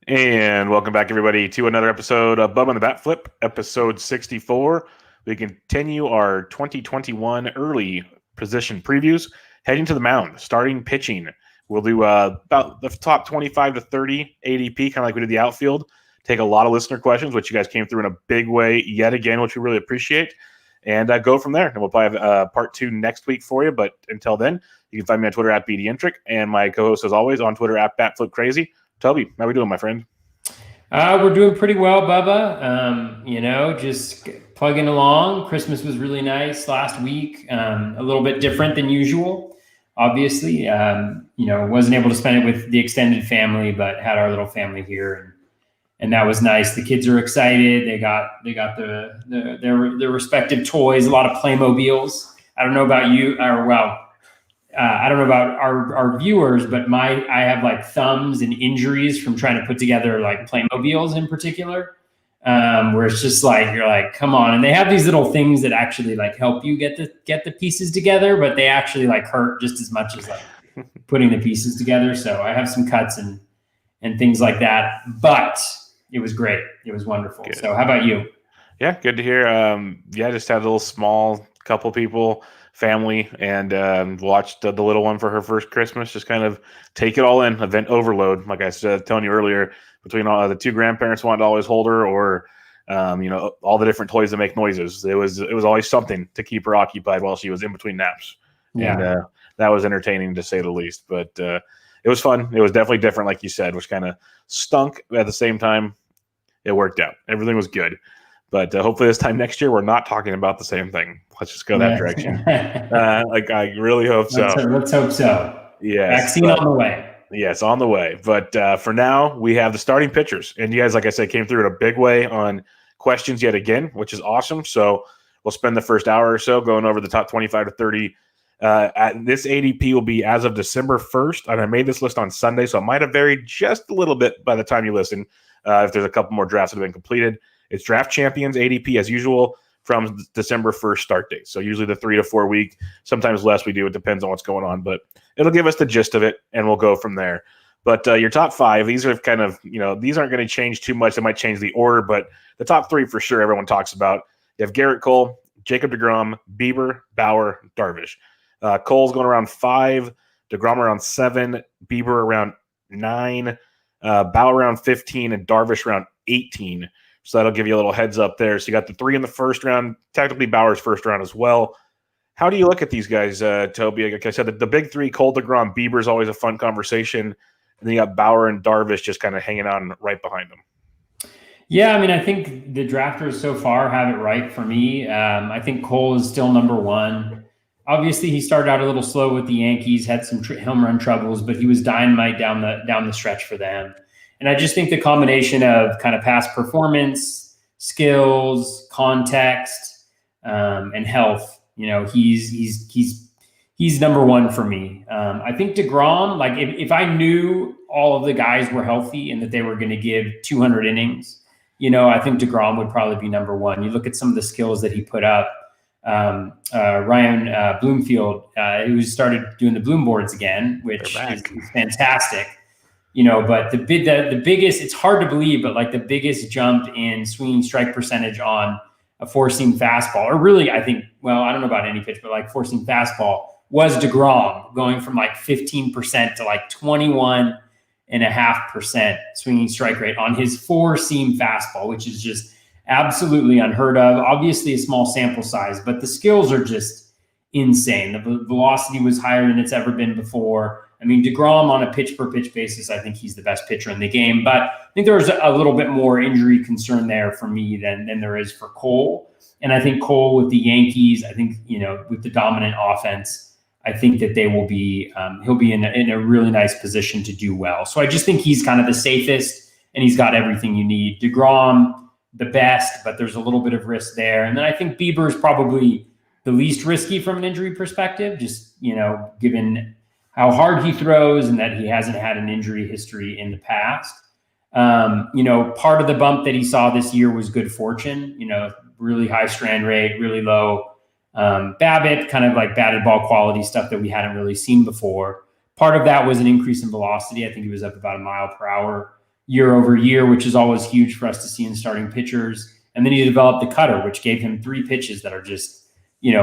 And welcome back, everybody, to another episode of Bubba the Bat Flip, episode 64. We continue our 2021 early position previews, heading to the mound, starting pitching. We'll do about the top 25 to 30 ADP, kind of like we did the outfield. Take a lot of listener questions, which you guys came through in a big way yet again, which we really appreciate, and go from there. And we'll probably have part 2 next week for you. But until then, you can find me on Twitter at BDentric, and my co-host, as always, on Twitter at BatFlipCrazy. Toby, how we doing, my friend? We're doing pretty well, Bubba. Just plugging along. Christmas was really nice last week. A little bit different than usual, obviously. Wasn't able to spend it with the extended family, but had our little family here, and that was nice. The kids are excited. They got their respective toys. A lot of Playmobiles. I don't know about you, I don't know about our viewers, but I have like thumbs and injuries from trying to put together like Playmobiles in particular, where it's just like, you're like, come on. And they have these little things that actually like help you get the pieces together, but they actually like hurt just as much as like putting the pieces together. So I have some cuts and things like that, but it was great. It was wonderful. Good. So how about you? Yeah, good to hear. Just had a little small couple people, family, and watched the little one for her first Christmas. Just kind of take it all in, event overload. Like I said, telling you earlier, between all the two grandparents wanted to always hold her, or all the different toys that make noises. It was always something to keep her occupied while she was in between naps. Yeah. And that was entertaining, to say the least. But it was fun. It was definitely different, like you said, which kind of stunk. At the same time, it worked out. Everything was good. But hopefully this time next year, we're not talking about the same thing. Let's just go that direction. I really hope so. Let's hope so. Yes. Vaccine on the way. Yes, on the way. But for now, we have the starting pitchers. And you guys, like I said, came through in a big way on questions yet again, which is awesome. So we'll spend the first hour or so going over the top 25 to 30. This ADP will be as of December 1st. And I made this list on Sunday, so it might have varied just a little bit by the time you listen, if there's a couple more drafts that have been completed. It's Draft Champions ADP, as usual, from December 1st start date. So usually the 3 to 4 week, sometimes less we do. It depends on what's going on. But it'll give us the gist of it, and we'll go from there. But your top 5, these are kind of, these aren't going to change too much. They might change the order, but the top 3 for sure everyone talks about. You have Garrett Cole, Jacob deGrom, Bieber, Bauer, Darvish. Cole's going around 5, deGrom around 7, Bieber around 9, Bauer around 15, and Darvish around 18. So that'll give you a little heads up there. So you got the 3 in the first round, technically Bauer's first round as well. How do you look at these guys, Toby? Like I said, the big 3, Cole, deGrom, Bieber is always a fun conversation. And then you got Bauer and Darvish just kind of hanging on right behind them. Yeah, I mean, I think the drafters so far have it right for me. I think Cole is still number 1. Obviously, he started out a little slow with the Yankees, had some home run troubles, but he was dynamite down the stretch for them. And I just think the combination of kind of past performance, skills, context, and health, he's number 1 for me. I think deGrom, like if I knew all of the guys were healthy and that they were going to give 200 innings, I think deGrom would probably be number 1. You look at some of the skills that he put up. Ryan Bloomfield, who started doing the Bloom boards again, which is fantastic. But the biggest, it's hard to believe, but like the biggest jump in swinging strike percentage on a 4-seam fastball, or really, I think, I don't know about any pitch, but like 4-seam fastball, was deGrom, going from like 15% to like 21.5% swinging strike rate on his 4-seam fastball, which is just absolutely unheard of. Obviously a small sample size, but the skills are just insane. The velocity was higher than it's ever been before. I mean, deGrom on a pitch-per-pitch basis, I think he's the best pitcher in the game. But I think there's a little bit more injury concern there for me than there is for Cole. And I think Cole with the Yankees, I think, with the dominant offense, I think that they will be, he'll be in a really nice position to do well. So I just think he's kind of the safest, and he's got everything you need. deGrom, the best, but there's a little bit of risk there. And then I think Bieber is probably the least risky from an injury perspective, just, given how hard he throws and that he hasn't had an injury history in the past. Part of the bump that he saw this year was good fortune, really high strand rate, really low BABIP, kind of like batted ball quality stuff that we hadn't really seen before. Part of that was an increase in velocity. I think he was up about a mile per hour year over year, which is always huge for us to see in starting pitchers. And then he developed the cutter, which gave him 3 pitches that are just,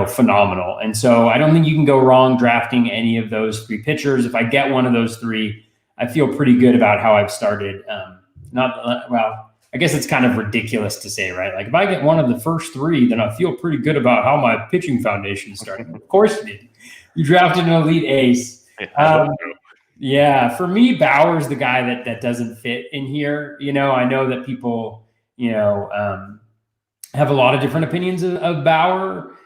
phenomenal. And so I don't think you can go wrong drafting any of those 3 pitchers. If I get one of those 3, I feel pretty good about how I've started. I guess it's kind of ridiculous to say, right? Like if I get one of the first 3, then I feel pretty good about how my pitching foundation is starting. Of course you did. You drafted an elite ace. Yeah, for me, Bauer's the guy that doesn't fit in here. I know that people, have a lot of different opinions of Bauer.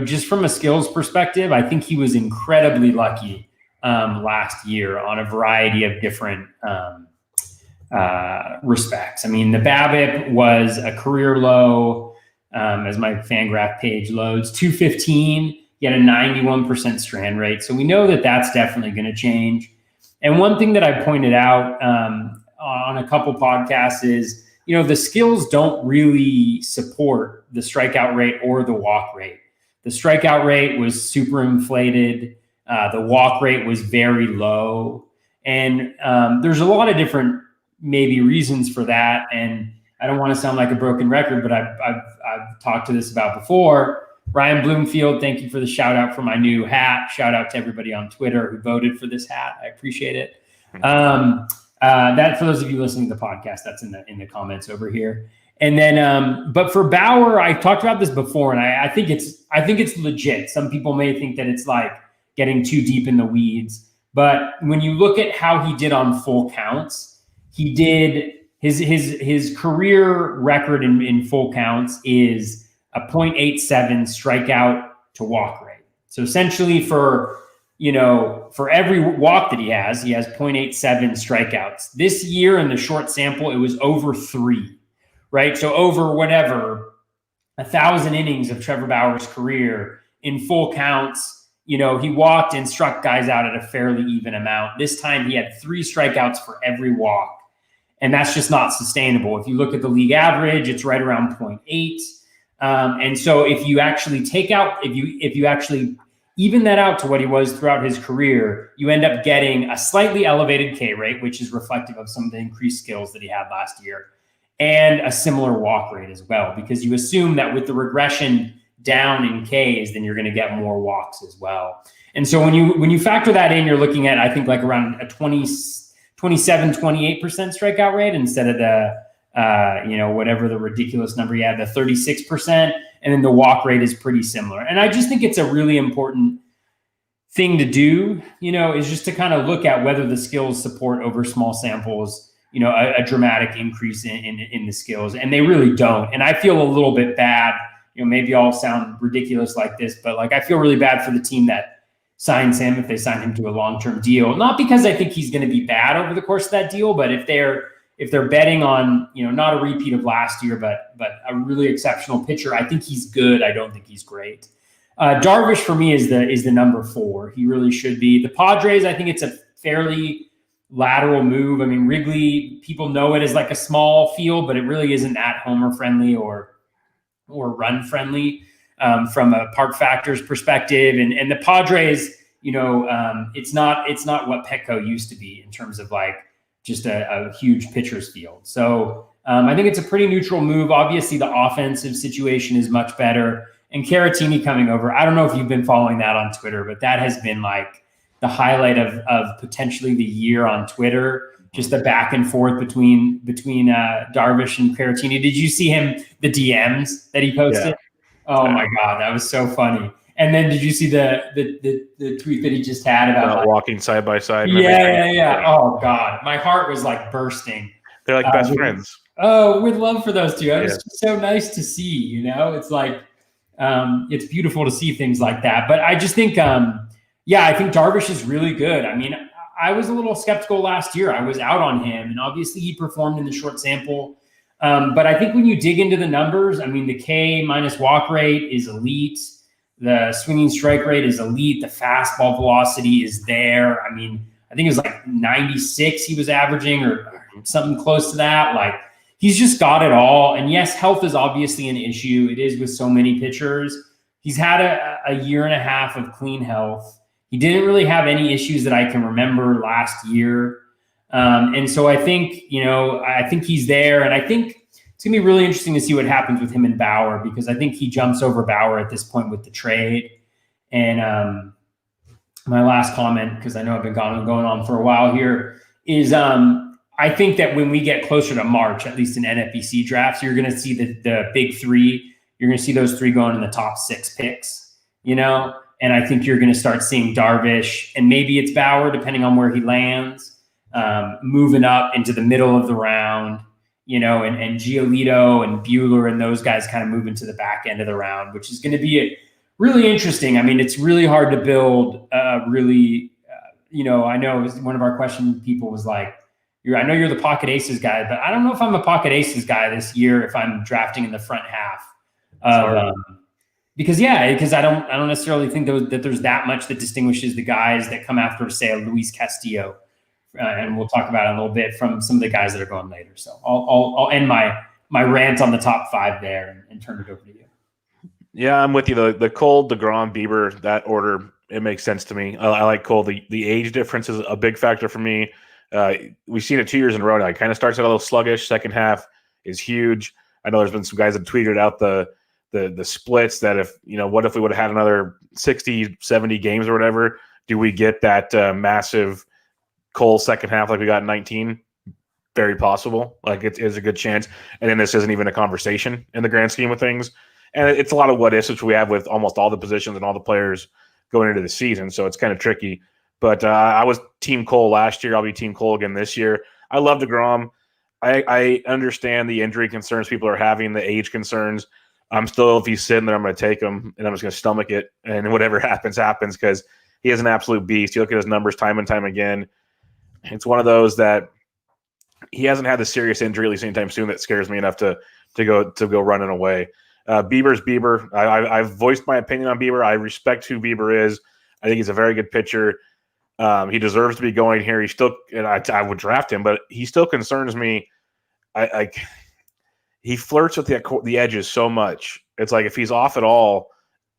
Just from a skills perspective, I think he was incredibly lucky last year on a variety of different respects. I mean, the BABIP was a career low, as my Fangraph page loads, 215. He had a 91% strand rate. So we know that that's definitely going to change. And one thing that I pointed out on a couple podcasts is, the skills don't really support the strikeout rate or the walk rate. The strikeout rate was super inflated. The walk rate was very low. And there's a lot of different maybe reasons for that. And I don't want to sound like a broken record, but I've talked to this about before. Ryan Bloomfield, thank you for the shout out for my new hat. Shout out to everybody on Twitter who voted for this hat. I appreciate it. That for those of you listening to the podcast, that's in the comments over here. And then, but for Bauer, I talked about this before, and I think it's legit. Some people may think that it's like getting too deep in the weeds, but when you look at how he did on full counts, he did his career record in full counts is a 0.87 strikeout to walk rate. So essentially for every walk that he has 0.87 strikeouts. This year in the short sample, it was over 3, right? So over 1,000 innings of Trevor Bauer's career in full counts, he walked and struck guys out at a fairly even amount. This time he had 3 strikeouts for every walk. And that's just not sustainable. If you look at the league average, it's right around 0.8. And so if you actually if you actually even that out to what he was throughout his career, you end up getting a slightly elevated K rate, which is reflective of some of the increased skills that he had last year, and a similar walk rate as well, because you assume that with the regression down in Ks, then you're going to get more walks as well. And so when you factor that in, you're looking at, I think, like around a 27, 28% strikeout rate instead of the whatever the ridiculous number you had, the 36%, and then the walk rate is pretty similar. And I just think it's a really important thing to do, is just to kind of look at whether the skills support over small samples, a dramatic increase in the skills, and they really don't. And I feel a little bit bad, maybe I'll sound ridiculous like this, but like I feel really bad for the team that signs him if they sign him to a long-term deal, not because I think he's going to be bad over the course of that deal, but if they're betting on, not a repeat of last year, but a really exceptional pitcher, I think he's good. I don't think he's great. Darvish for me is the number 4. He really should be. The Padres, I think it's a fairly lateral move. I mean, Wrigley, people know it as like a small field, but it really isn't that homer friendly or run friendly from a park factors perspective. And the Padres, it's not what Petco used to be in terms of like just a huge pitcher's field. So I think it's a pretty neutral move. Obviously, the offensive situation is much better. And Caratini coming over, I don't know if you've been following that on Twitter, but that has been like the highlight of potentially the year on Twitter. Just the back and forth between Darvish and Caratini. Did you see the DMs that he posted? Yeah. Oh my God, that was so funny. And then did you see the tweet that he just had about walking side by side? Yeah. Oh God, my heart was like bursting. They're like best friends. Oh, with love for those two. It was so nice to see. It's like it's beautiful to see things like that. But I just think, I think Darvish is really good. I mean, I was a little skeptical last year. I was out on him, and obviously he performed in the short sample. But I think when you dig into the numbers, I mean, the K minus walk rate is elite. The swinging strike rate is elite. The fastball velocity is there. I mean, I think it was like 96 he was averaging or something close to that. Like, he's just got it all. And yes, health is obviously an issue. It is with so many pitchers. He's had a year and a half of clean health. He didn't really have any issues that I can remember last year. And so I think, he's there. And I think it's going to be really interesting to see what happens with him and Bauer, because I think he jumps over Bauer at this point with the trade. And my last comment, because I know I've been going on for a while here, is I think that when we get closer to March, at least in NFBC drafts, you're going to see the big three. You're going to see those three going in the top 6 picks, and I think you're going to start seeing Darvish, and maybe it's Bauer, depending on where he lands, moving up into the middle of the round, and Giolito and Buehler and those guys kind of moving to the back end of the round, which is going to be really interesting. I mean, it's really hard to build I know one of our question people was like, I know you're the pocket aces guy, but I don't know if I'm a pocket aces guy this year if I'm drafting in the front half. Because I don't necessarily think that there's that much that distinguishes the guys that come after, say, a Luis Castillo, and we'll talk about it in a little bit from some of the guys that are going later. So I'll end my rant on the top 5 there and turn it over to you. Yeah, I'm with you. The Cole, DeGrom, Bieber, that order, it makes sense to me. I like Cole. The age difference is a big factor for me. We've seen it 2 years in a row now. It kind of starts out a little sluggish. Second half is huge. I know there's been some guys that tweeted out the splits that what if we would have had another 60, 70 games or whatever? Do we get that massive Cole second half like we got in 19? Very possible. Like it is a good chance. And then this isn't even a conversation in the grand scheme of things. And it's a lot of what ifs, which we have with almost all the positions and all the players going into the season. So it's kind of tricky. But I was Team Cole last year. I'll be Team Cole again this year. I love DeGrom. I understand the injury concerns people are having, the age concerns. I'm still, if he's sitting there, I'm going to take him, and I'm just going to stomach it. And whatever happens, happens, because he is an absolute beast. You look at his numbers time and time again. It's one of those that he hasn't had the serious injury, at least anytime soon, that scares me enough to go running away. Bieber's Bieber. I've voiced my opinion on Bieber. I respect who Bieber is. I think he's a very good pitcher. He deserves to be going here. He still, and I would draft him, but he still concerns me. He flirts with the edges so much. It's like if he's off at all,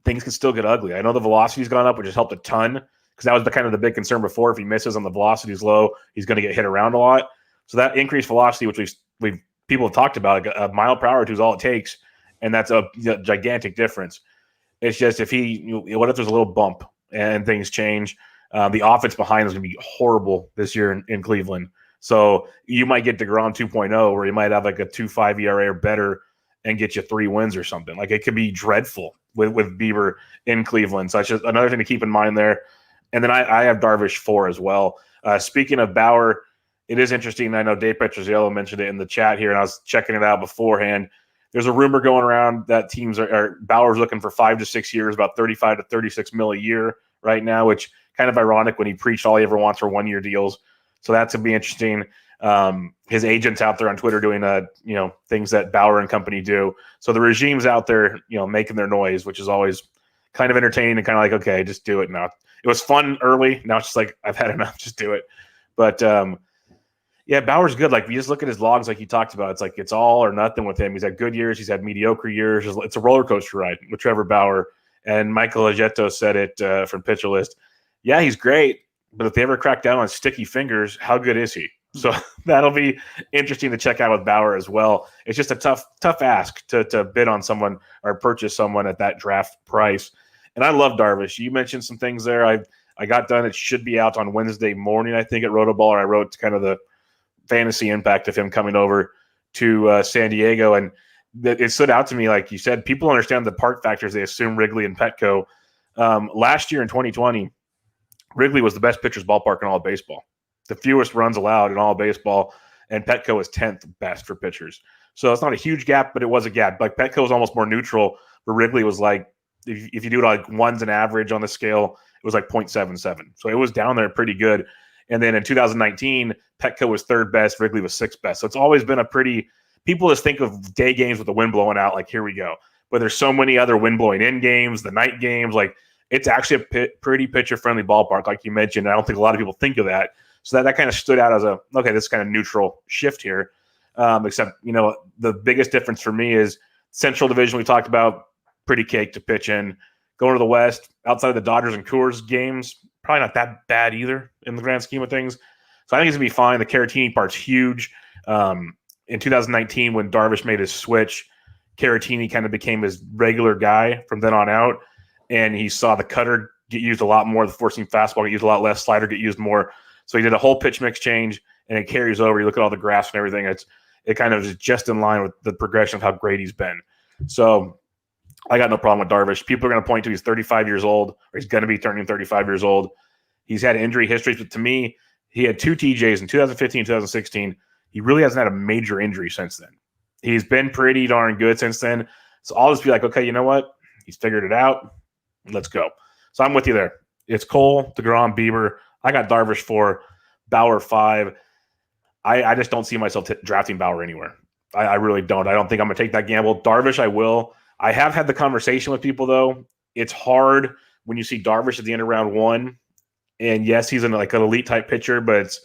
things can still get ugly. I know the velocity's gone up, which has helped a ton, because that was the big concern before. If he misses on the velocity's low, he's going to get hit around a lot. So that increased velocity, which people have talked about, like a mile per hour is all it takes, and that's a gigantic difference. It's just what if there's a little bump and things change? The offense behind is going to be horrible this year in Cleveland. So you might get DeGrom 2.0, where you might have like a 2.5 ERA or better and get you 3 wins or something. Like it could be dreadful with Bieber in Cleveland. So that's just another thing to keep in mind there. And then I have Darvish 4 as well. Speaking of Bauer, it is interesting. I know Dave Petrozello mentioned it in the chat here, and I was checking it out beforehand. There's a rumor going around that teams are Bauer's looking for 5 to 6 years, about 35 to 36 mil a year right now, which kind of ironic when he preached all he ever wants for 1-year deals. So that's going to be interesting. His agent's out there on Twitter doing things that Bauer and company do. So the regime's out there, making their noise, which is always kind of entertaining and kind of like, okay, just do it now. It was fun early. Now it's just like, I've had enough, just do it. But yeah, Bauer's good. Like, you just look at his logs, like you talked about. It's like it's all or nothing with him. He's had good years. He's had mediocre years. It's a roller coaster ride with Trevor Bauer. And Michael Agetto said it from Pitcher List. Yeah, he's great, but if they ever crack down on sticky fingers, how good is he? So that'll be interesting to check out with Bauer as well. It's just a tough ask to bid on someone or purchase someone at that draft price. And I love Darvish. You mentioned some things there. I got done. It should be out on Wednesday morning, I think, at Rotoballer. I wrote kind of the fantasy impact of him coming over to San Diego. And it stood out to me, like you said, people understand the park factors. They assume Wrigley and Petco. Last year in 2020, Wrigley was the best pitcher's ballpark in all of baseball, the fewest runs allowed in all of baseball, and Petco was 10th best for pitchers. So it's not a huge gap, but it was a gap. Like Petco was almost more neutral, but Wrigley was like, if you do it like ones and average on the scale, it was like 0.77. So it was down there pretty good. And then in 2019, Petco was 3rd best, Wrigley was 6th best. So it's always been a pretty – people just think of day games with the wind blowing out, like here we go. But there's so many other wind blowing in games, the night games, like – it's actually a pretty pitcher-friendly ballpark, like you mentioned. I don't think a lot of people think of that. So that kind of stood out as this kind of neutral shift here. Except, the biggest difference for me is Central Division we talked about, pretty cake to pitch in. Going to the West, outside of the Dodgers and Coors games, probably not that bad either in the grand scheme of things. So I think he's going to be fine. The Caratini part's huge. In 2019, when Darvish made his switch, Caratini kind of became his regular guy from then on out, and he saw the cutter get used a lot more, the four-seam fastball get used a lot less, slider get used more. So he did a whole pitch mix change, and it carries over. You look at all the graphs and everything, it kind of is just in line with the progression of how great he's been. So I got no problem with Darvish. People are going to point to he's 35 years old, or he's going to be turning 35 years old. He's had injury histories, but to me, he had 2 TJs in 2015 and 2016. He really hasn't had a major injury since then. He's been pretty darn good since then. So I'll just be like, okay, you know what? He's figured it out. Let's go. So I'm with you there. It's Cole, DeGrom, Bieber. I got Darvish 4, Bauer 5. I just don't see myself drafting Bauer anywhere. I really don't. I don't think I'm going to take that gamble. Darvish, I will. I have had the conversation with people, though. It's hard when you see Darvish at the end of round 1. And yes, he's an elite type pitcher, but it's,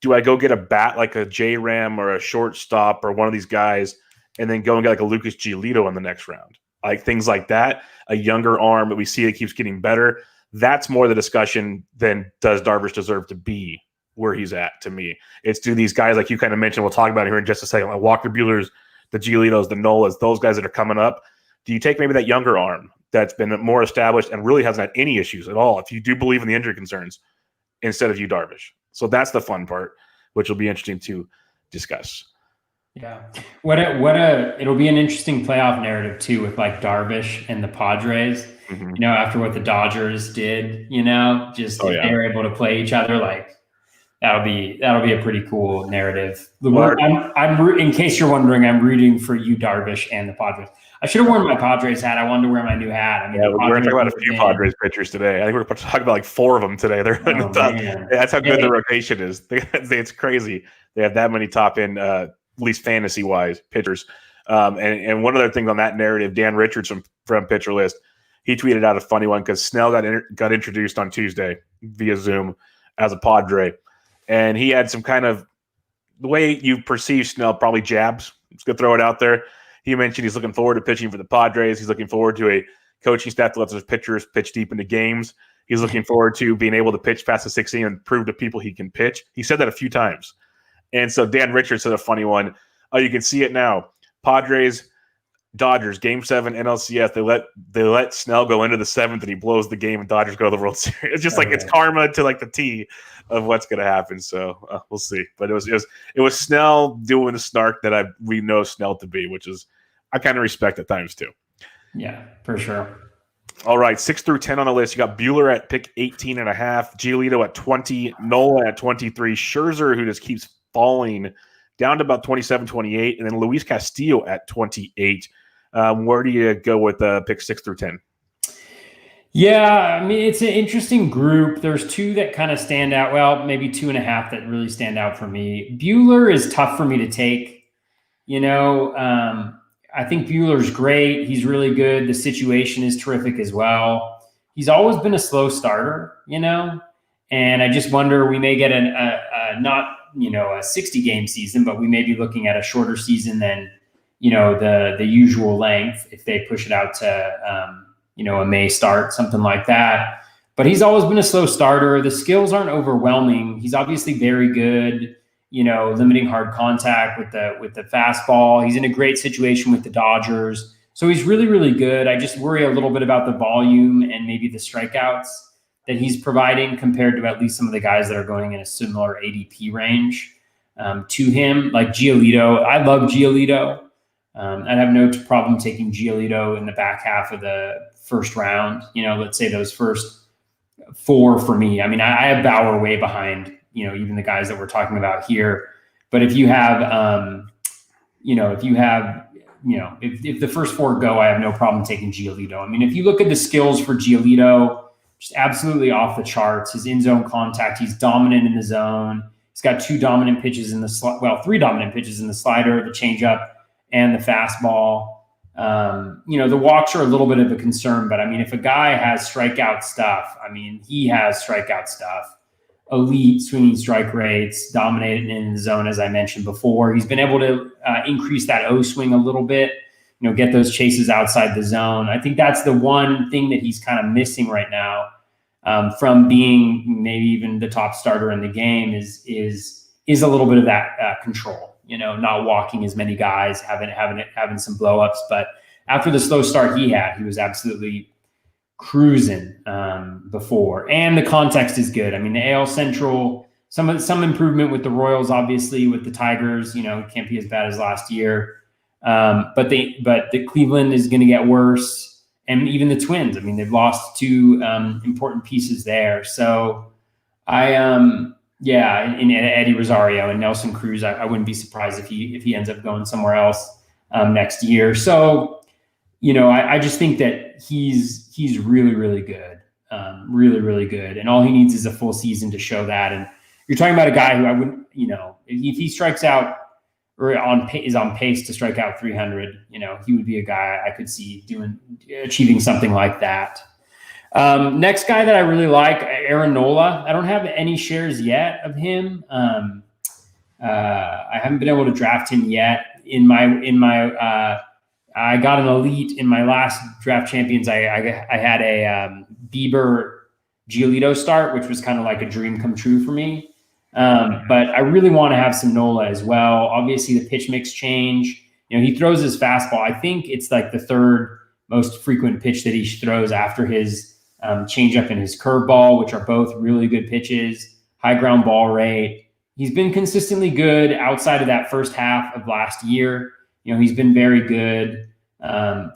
do I go get a bat like a J-Ram or a shortstop or one of these guys and then go and get like a Lucas Giolito in the next round? Like things like that, a younger arm that we see it keeps getting better. That's more the discussion than does Darvish deserve to be where he's at to me. It's do these guys like you kind of mentioned, we'll talk about it here in just a second, like Walker Buehlers, the Giolitos, the Nolas, those guys that are coming up. Do you take maybe that younger arm that's been more established and really hasn't had any issues at all, if you do believe in the injury concerns, instead of you Darvish? So that's the fun part, which will be interesting to discuss. Yeah. It'll be an interesting playoff narrative too, with like Darvish and the Padres, after what the Dodgers did, if they were able to play each other, like that'll be a pretty cool narrative. I'm in case you're wondering, I'm rooting for you, Darvish, and the Padres. I should have worn my Padres hat. I wanted to wear my new hat. We're going to talk about a few Padres pitchers today. I think we're going to talk about like 4 of them today. They're in the top. That's how good the rotation is. It's crazy. They have that many top end, at least fantasy wise, pitchers. And one other thing on that narrative, Dan Richards from Pitcher List, he tweeted out a funny one because Snell got introduced on Tuesday via Zoom as a Padre, and he had some kind of the way you perceive Snell, probably jabs. I'm just gonna throw it out there. He mentioned he's looking forward to pitching for the Padres. He's looking forward to a coaching staff that lets his pitchers pitch deep into games. He's looking forward to being able to pitch past the 16 and prove to people he can pitch. He said that a few times. And so Dan Richards said a funny one. Oh, you can see it now. Padres, Dodgers, Game 7, NLCS. They let Snell go into the 7th, and he blows the game, and Dodgers go to the World Series. It's just it's karma to like the T of what's going to happen. So we'll see. But it was Snell doing the snark that we know Snell to be, which is I kind of respect at times too. Yeah, for sure. All right, 6 through 10 on the list. You got Buehler at pick 18.5, Giolito at 20, Nola at 23, Scherzer, who just keeps falling down to about 27, 28, and then Luis Castillo at 28. Where do you go with pick 6 through 10? Yeah, I mean, it's an interesting group. There's 2 that kind of stand out. Well, maybe 2.5 that really stand out for me. Buehler is tough for me to take. I think Buehler's great. He's really good. The situation is terrific as well. He's always been a slow starter, and I just wonder, we may get not a 60-game season, but we may be looking at a shorter season than the usual length if they push it out to a May start, something like that. But he's always been a slow starter. The skills aren't overwhelming. He's obviously very good, limiting hard contact with the fastball. He's in a great situation with the Dodgers. So he's really, really good. I just worry a little bit about the volume and maybe the strikeouts that he's providing compared to at least some of the guys that are going in a similar ADP range to him, like Giolito. I love Giolito. I'd have no problem taking Giolito in the back half of the first round. Let's say those first 4 for me. I mean, I have Bauer way behind, even the guys that we're talking about here. But if you have, if the first 4 go, I have no problem taking Giolito. I mean, if you look at the skills for Giolito, just absolutely off the charts. His in-zone contact, he's dominant in the zone. He's got 2 dominant pitches in the 3 dominant pitches in the slider, the changeup, and the fastball. The walks are a little bit of a concern, but I mean, if a guy has strikeout stuff, he has strikeout stuff. Elite swinging strike rates, dominated in the zone, as I mentioned before. He's been able to increase that O swing a little bit, get those chases outside the zone. I think that's the one thing that he's kind of missing right now. from being maybe even the top starter in the game is a little bit of that control, not walking as many guys, having some blowups. But after the slow start he was absolutely cruising before. And the context is good. I mean, the AL Central, some improvement with the Royals, obviously, with the Tigers, can't be as bad as last year. But the Cleveland is going to get worse. And even the Twins, I mean, they've lost two important pieces there. So and Eddie Rosario and Nelson Cruz, I wouldn't be surprised if he ends up going somewhere else next year. So, I just think that he's really, really good, really, really good. And all he needs is a full season to show that. And you're talking about a guy who I wouldn't, if he strikes out or is on pace to strike out 300, he would be a guy I could see achieving something like that. Next guy that I really like, Erin Nola. I don't have any shares yet of him. I haven't been able to draft him yet. I got an elite in my last draft champions. I had a Bieber Giolito start, which was kind of like a dream come true for me. But I really want to have some Nola as well. Obviously, the pitch mix change. He throws his fastball. I think it's like the third most frequent pitch that he throws after his changeup and his curveball, which are both really good pitches. High ground ball rate. He's been consistently good outside of that first half of last year. He's been very good.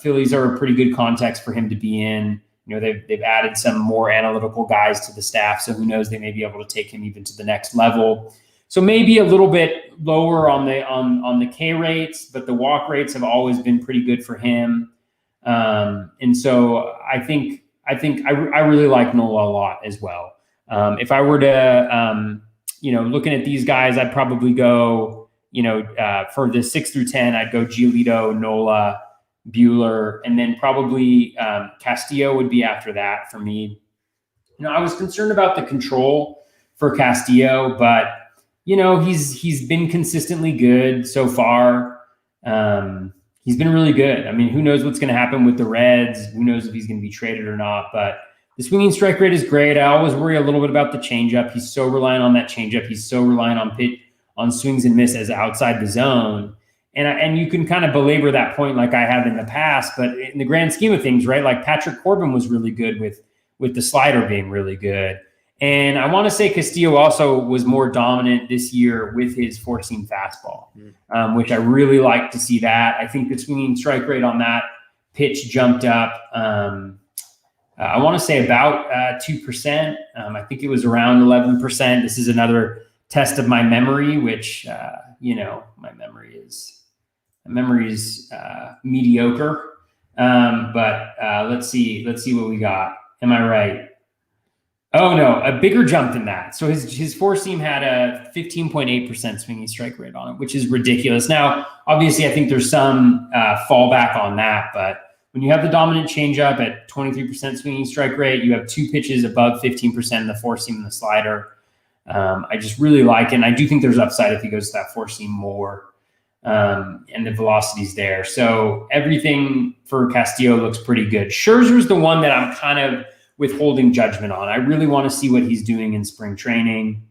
Phillies are a pretty good context for him to be in. They've added some more analytical guys to the staff, so who knows, they may be able to take him even to the next level. So maybe a little bit lower on the K rates, but the walk rates have always been pretty good for him. And so I think I really like Nola a lot as well. If I were to looking at these guys, I'd probably go. For the 6 through 10, I'd go Giolito, Nola, Buehler, and then probably Castillo would be after that for me. I was concerned about the control for Castillo, but he's been consistently good so far. He's been really good. I mean, who knows what's going to happen with the Reds? Who knows if he's going to be traded or not? But the swinging strike rate is great. I always worry a little bit about the changeup. He's so reliant on that changeup. He's so reliant on swings and misses outside the zone. And you can kind of belabor that point like I have in the past, but in the grand scheme of things, right? Like Patrick Corbin was really good with the slider being really good. And I want to say Castillo also was more dominant this year with his four-seam fastball, which I really like to see that. I think the swinging strike rate on that pitch jumped up. I want to say about 2%. I think it was around 11%. This is another test of my memory, which my memory is mediocre. But let's see what we got. Am I right? Oh no, a bigger jump than that. So his four seam had a 15.8% swinging strike rate on it, which is ridiculous. Now, obviously, I think there's some fallback on that, but when you have the dominant changeup at 23% swinging strike rate, you have two pitches above 15% in the four seam and the slider. I just really like it. And I do think there's upside if he goes to that four seam more. And the velocity's there. So everything for Castillo looks pretty good. Scherzer's the one that I'm kind of withholding judgment on. I really want to see what he's doing in spring training.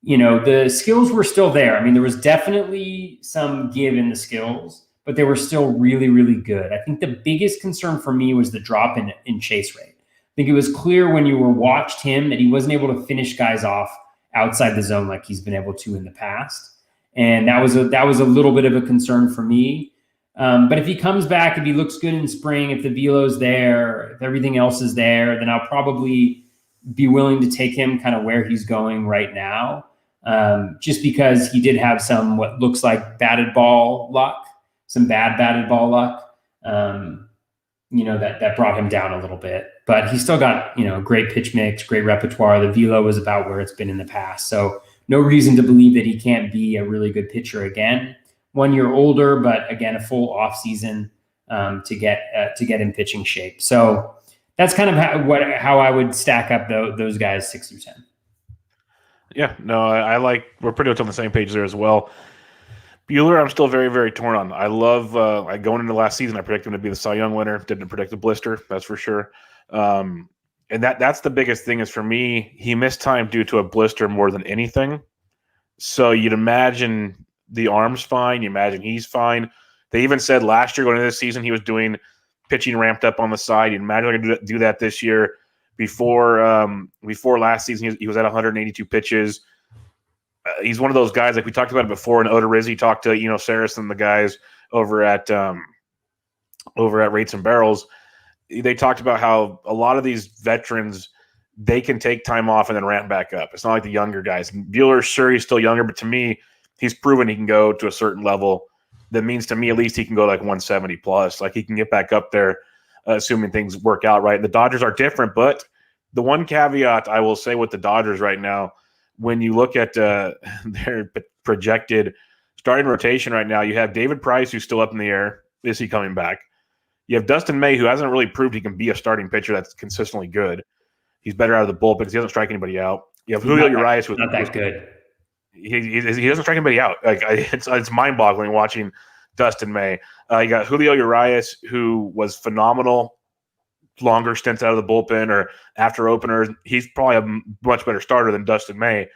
The skills were still there. I mean, there was definitely some give in the skills, but they were still really, really good. I think the biggest concern for me was the drop in chase rate. I think it was clear when you watched him that he wasn't able to finish guys off outside the zone like he's been able to in the past. And that was a little bit of a concern for me. But if he comes back, if he looks good in spring, if the velo's there, if everything else is there, then I'll probably be willing to take him kind of where he's going right now. Just because he did have some what looks like batted ball luck, some bad batted ball luck, that brought him down a little bit. But he still got, great pitch mix, great repertoire. The velo was about where it's been in the past. So no reason to believe that he can't be a really good pitcher again. 1 year older, but again, a full off season to get in pitching shape. So that's kind of how I would stack up those guys 6 through 10. Yeah, no, I like, we're pretty much on the same page there as well. Buehler, I'm still very, very torn on. I love, going into last season, I predicted him to be the Cy Young winner. Didn't predict the blister, that's for sure. And that's the biggest thing is for me, he missed time due to a blister more than anything. So you'd imagine the arm's fine. You imagine he's fine. They even said last year going into this season he was doing pitching ramped up on the side. You'd imagine they're going to do that this year. Before last season, he was at 182 pitches. He's one of those guys like we talked about it before. And Odorizzi talked to Saris and the guys over at Rates and Barrels. They talked about how a lot of these veterans, they can take time off and then ramp back up. It's not like the younger guys. Buehler, sure, he's still younger, but to me, he's proven he can go to a certain level. That means to me, at least he can go like 170 plus. Like he can get back up there, assuming things work out right. The Dodgers are different, but the one caveat I will say with the Dodgers right now, when you look at their projected starting rotation right now, you have David Price, who's still up in the air. Is he coming back? You have Dustin May, who hasn't really proved he can be a starting pitcher that's consistently good. He's better out of the bullpen because he doesn't strike anybody out. You have Julio Urias, who's not that good. He doesn't strike anybody out. Like it's mind-boggling watching Dustin May. You got Julio Urias, who was phenomenal, longer stints out of the bullpen or after openers. He's probably a much better starter than Dustin May.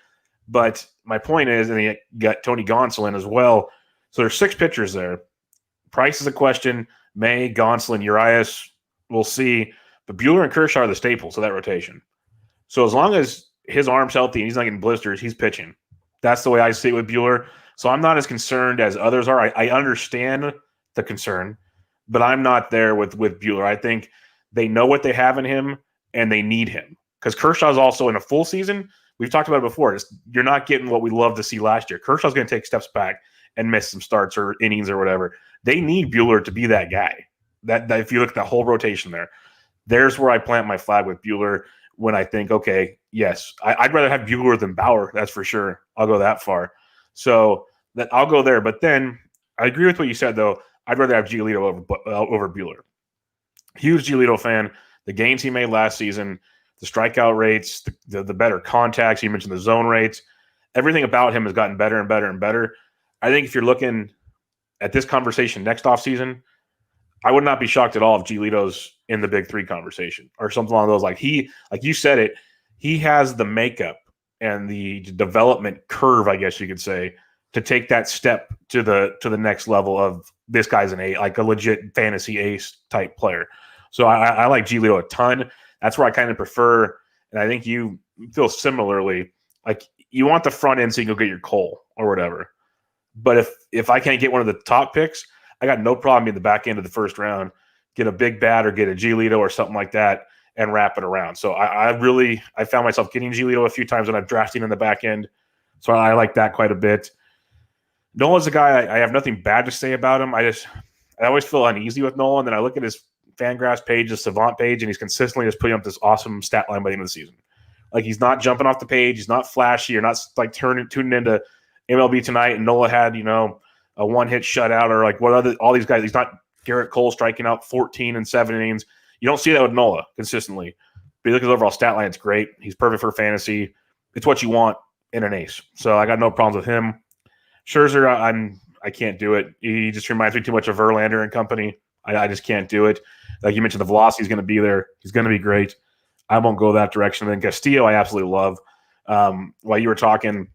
But my point is, and you got Tony Gonsolin as well. So there's 6 pitchers there. Price is a question. May, Gonsolin, Urias, we'll see. But Buehler and Kershaw are the staples of that rotation. So as long as his arm's healthy and he's not getting blisters, he's pitching. That's the way I see it with Buehler. So I'm not as concerned as others are. I understand the concern, but I'm not there with Buehler. I think they know what they have in him and they need him. Because Kershaw's also in a full season. We've talked about it before. You're not getting what we loved to see last year. Kershaw's going to take steps back and miss some starts or innings or whatever. They need Buehler to be that guy. That if you look at the whole rotation there's where I plant my flag with Buehler when I think, okay, yes, I'd rather have Buehler than Bauer. That's for sure. I'll go that far. So that I'll go there. But then I agree with what you said, though. I'd rather have Giolito over Buehler. Huge Giolito fan. The gains he made last season, the strikeout rates, the better contacts. You mentioned the zone rates. Everything about him has gotten better and better and better. I think if you're looking at this conversation next offseason, I would not be shocked at all if Giolito's in the big 3 conversation or something along those. Like you said it, he has the makeup and the development curve, I guess you could say, to take that step to the next level of this guy's like a legit fantasy ace type player. So I like Giolito a ton. That's where I kind of prefer, and I think you feel similarly. Like you want the front end so you can go get your Cole or whatever. But if I can't get one of the top picks, I got no problem in the back end of the first round, get a big bat or get a Giolito or something like that and wrap it around. So I found myself getting Giolito a few times when I'm drafting in the back end. So I like that quite a bit. Nola's a guy I have nothing bad to say about him. I always feel uneasy with Nola, and then I look at his Fangraphs page, his Savant page, and he's consistently just putting up this awesome stat line by the end of the season. Like he's not jumping off the page, he's not flashy, or not like tuning into MLB Tonight and Nola had a one-hit shutout or like all these guys. He's not Garrett Cole striking out 14 and 7 innings. You don't see that with Nola consistently. But you look at his overall stat line, it's great. He's perfect for fantasy. It's what you want in an ace. So I got no problems with him. Scherzer, I can't do it. He just reminds me too much of Verlander and company. I just can't do it. Like you mentioned, the velocity is going to be there. He's going to be great. I won't go that direction. And then Castillo, I absolutely love. While you were talking,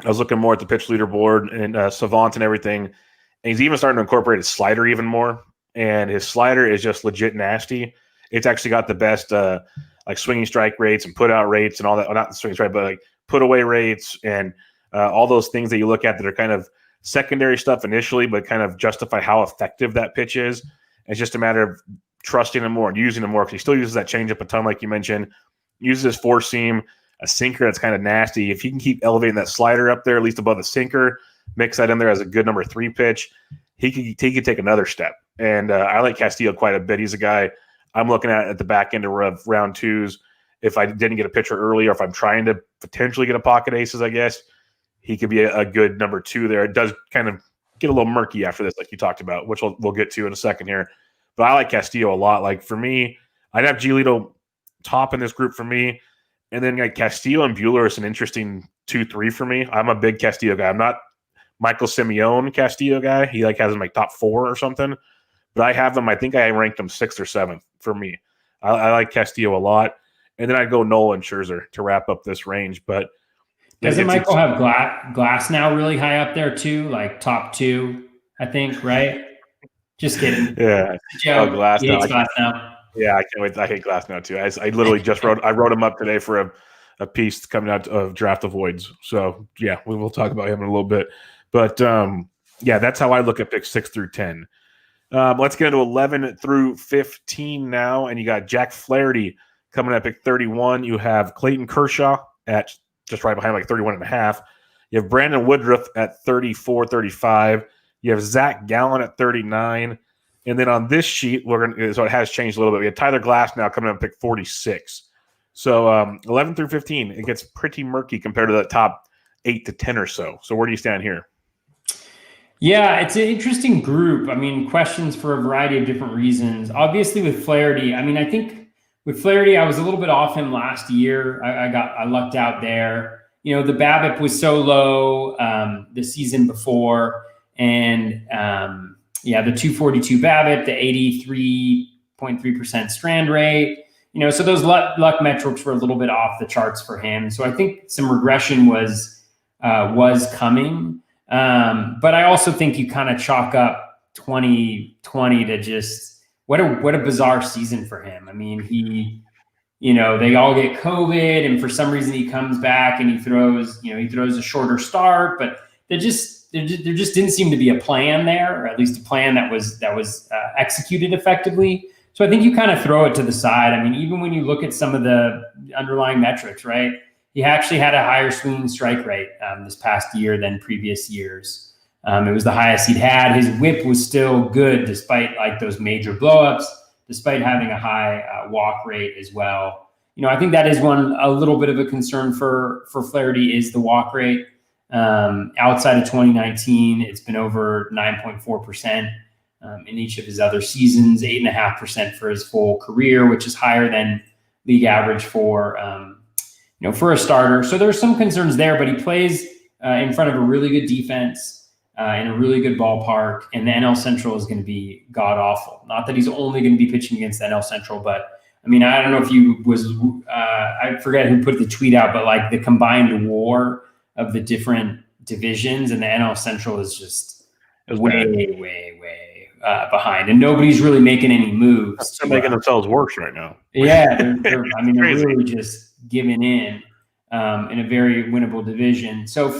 I was looking more at the pitch leaderboard and Savant and everything. And he's even starting to incorporate his slider even more. And his slider is just legit nasty. It's actually got the best like swinging strike rates and put out rates and all that. Well, not swinging strike, but like put away rates and all those things that you look at that are kind of secondary stuff initially, but kind of justify how effective that pitch is. It's just a matter of trusting him more and using him more because he still uses that changeup a ton, like you mentioned. Uses his four seam, a sinker that's kind of nasty. If he can keep elevating that slider up there, at least above the sinker, mix that in there as a good number 3 pitch, he could take another step. And I like Castillo quite a bit. He's a guy I'm looking at the back end of round 2s. If I didn't get a pitcher early, or if I'm trying to potentially get a pocket aces, I guess he could be a good number 2 there. It does kind of get a little murky after this, like you talked about, which we'll get to in a second here. But I like Castillo a lot. Like for me, I'd have Giolito top in this group for me. And then like Castillo and Buehler is an interesting 2-3 for me. I'm a big Castillo guy. I'm not Michael Simeone Castillo guy. He like has him like top 4 or something. But I have him, I think I ranked him 6th or 7th for me. I like Castillo a lot. And then I'd go Nola and Scherzer to wrap up this range. But doesn't Michael have Glass now really high up there too, like top 2, I think, right? Just kidding. Yeah. Joe, Glass now. Glass now. Yeah, I can't wait. I hate Glass now too. I literally just wrote him up today for a piece coming out of Draft Avoids. So yeah, we will talk about him in a little bit. But yeah, that's how I look at picks 6 through 10. Let's get into 11 through 15 now. And you got Jack Flaherty coming at pick 31. You have Clayton Kershaw at just right behind, like 31.5. You have Brandon Woodruff at 34, 35. You have Zach Gallen at 39. And then on this sheet, so it has changed a little bit. We have Tyler Glass now coming up at pick 46. So 11 through 15, it gets pretty murky compared to the top 8 to 10 or so. So where do you stand here? Yeah, it's an interesting group. I mean, questions for a variety of different reasons. Obviously with Flaherty, I mean, I think with Flaherty, I was a little bit off him last year. I lucked out there. You know, the BABIP was so low the season before. And yeah, the 242 BABIP, the 83.3% strand rate. You know, so those luck metrics were a little bit off the charts for him. So I think some regression was coming. But I also think you kind of chalk up 2020 to just what a bizarre season for him. I mean, they all get COVID, and for some reason he comes back and he throws a shorter start, but there just didn't seem to be a plan there, or at least a plan that was executed effectively. So I think you kind of throw it to the side. I mean, even when you look at some of the underlying metrics, right? He actually had a higher swinging strike rate this past year than previous years. It was the highest he'd had. His whip was still good despite like those major blowups, despite having a high walk rate as well. You know, I think that is a little bit of a concern for Flaherty is the walk rate. Outside of 2019, it's been over 9.4% in each of his other seasons, 8.5% for his full career, which is higher than league average for a starter. So there's some concerns there, but he plays in front of a really good defense in a really good ballpark, and the NL Central is going to be god awful. Not that he's only going to be pitching against the NL Central, but I mean, I don't know if I forget who put the tweet out, but like the combined WAR of the different divisions, and the NL Central is just way behind, and nobody's really making any moves. They're making themselves worse right now. Yeah, they're really just giving in a very winnable division. So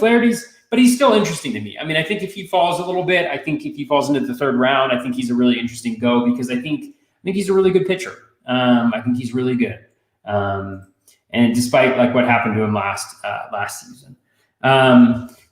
but he's still interesting to me. I mean, I think if he falls a little bit, I think if he falls into the third round, I think he's a really interesting go because I think he's a really good pitcher. I think he's really good. And despite like what happened to him last season.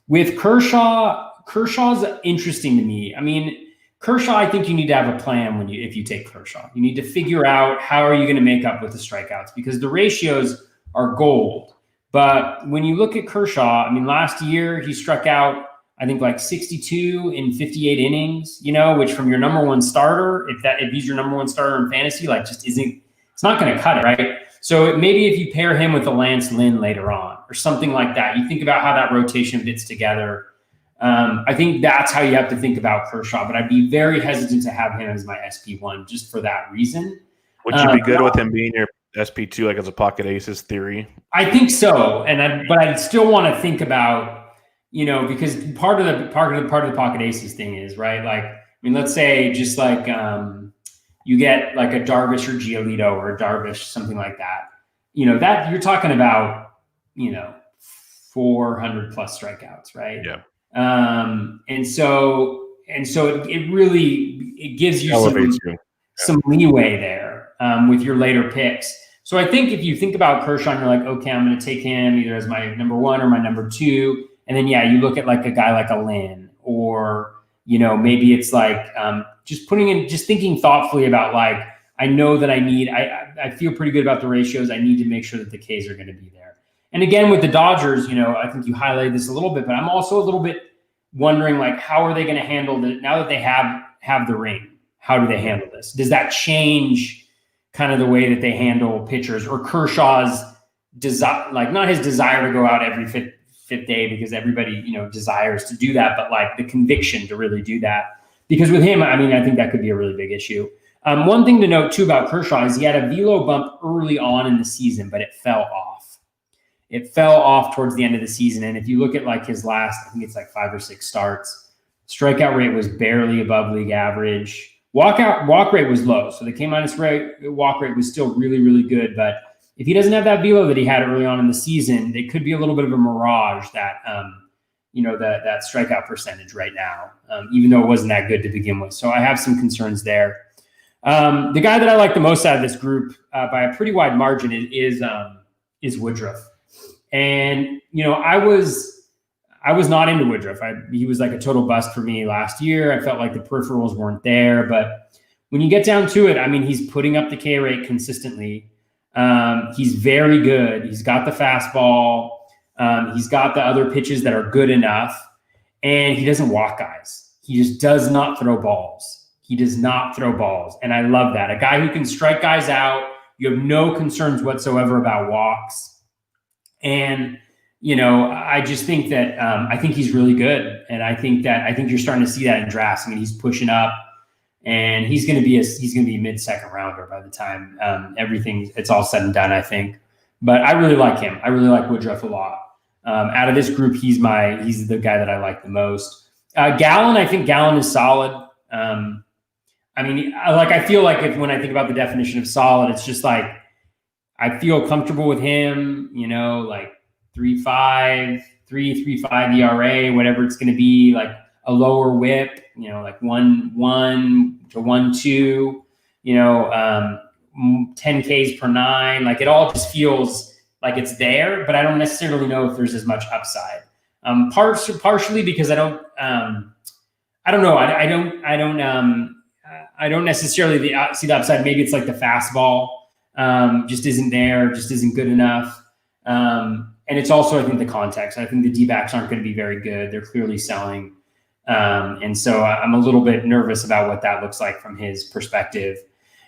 With Kershaw's interesting to me. I mean, Kershaw, I think you need to have a plan if you take Kershaw. You need to figure out how are you going to make up with the strikeouts because the ratios are gold. But when you look at Kershaw, I mean, last year he struck out, I think like 62 in 58 innings, which from your number one starter, if he's your number one starter in fantasy, like just it's not going to cut it, right? So maybe if you pair him with a Lance Lynn later on or something like that, you think about how that rotation fits together. I think that's how you have to think about Kershaw, but I'd be very hesitant to have him as my SP1 just for that reason. Would you be good with him being your SP2, like as a pocket aces theory? I think so, but I'd still want to think about, because part of the pocket aces thing is right. Like, I mean, let's say just like you get like a Darvish or Giolito or a Darvish, something like that. That you're talking about, 400 plus strikeouts, right? Yeah. And so it really gives you some leeway there with your later picks. So I think if you think about Kershaw and you're like, okay, I'm going to take him either as my number one or my number two. And then, you look at like a guy like a Lynn or, maybe it's like just thinking thoughtfully about like, I know that I feel pretty good about the ratios. I need to make sure that the Ks are going to be there. And again, with the Dodgers, I think you highlighted this a little bit, but I'm also a little bit wondering like, how are they going to handle now that they have the ring? How do they handle this? Does that change kind of the way that they handle pitchers or Kershaw's desire, like not his desire to go out every fifth day because everybody, desires to do that, but like the conviction to really do that. Because with him, I mean, I think that could be a really big issue. One thing to note too about Kershaw is he had a velo bump early on in the season, but it fell off. It fell off towards the end of the season. And if you look at like his last, I think it's like 5 or 6 starts, strikeout rate was barely above league average. Walk rate was low. So the K-minus walk rate was still really, really good. But if he doesn't have that velo that he had early on in the season, it could be a little bit of a mirage that, that strikeout percentage right now, even though it wasn't that good to begin with. So I have some concerns there. The guy that I like the most out of this group by a pretty wide margin is Woodruff. And, I was not into Woodruff. He was like a total bust for me last year. I felt like the peripherals weren't there, but when you get down to it, I mean, he's putting up the K rate consistently. He's very good. He's got the fastball. He's got the other pitches that are good enough, and he doesn't walk guys. He just does not throw balls. He does not throw balls. And I love that. A guy who can strike guys out. You have no concerns whatsoever about walks. And, I just think that I think he's really good. And I think you're starting to see that in drafts. I mean, he's pushing up, and he's going to be a mid-second rounder by the time it's all said and done, I think. But I really like him. I really like Woodruff a lot. Out of this group, he's the guy that I like the most. Gallen, I think Gallen is solid. I feel like when I think about the definition of solid, it's just like I feel comfortable with him, like 3.5 ERA, whatever it's going to be, like a lower whip, like 1.1 to 1.2, 10 Ks per 9. Like it all just feels like it's there, but I don't necessarily know if there's as much upside. Partially because I don't know. I don't necessarily see the upside. Maybe it's like the fastball just isn't there, just isn't good enough. And it's also, I think, the context. I think the D-backs aren't going to be very good. They're clearly selling. And so I'm a little bit nervous about what that looks like from his perspective.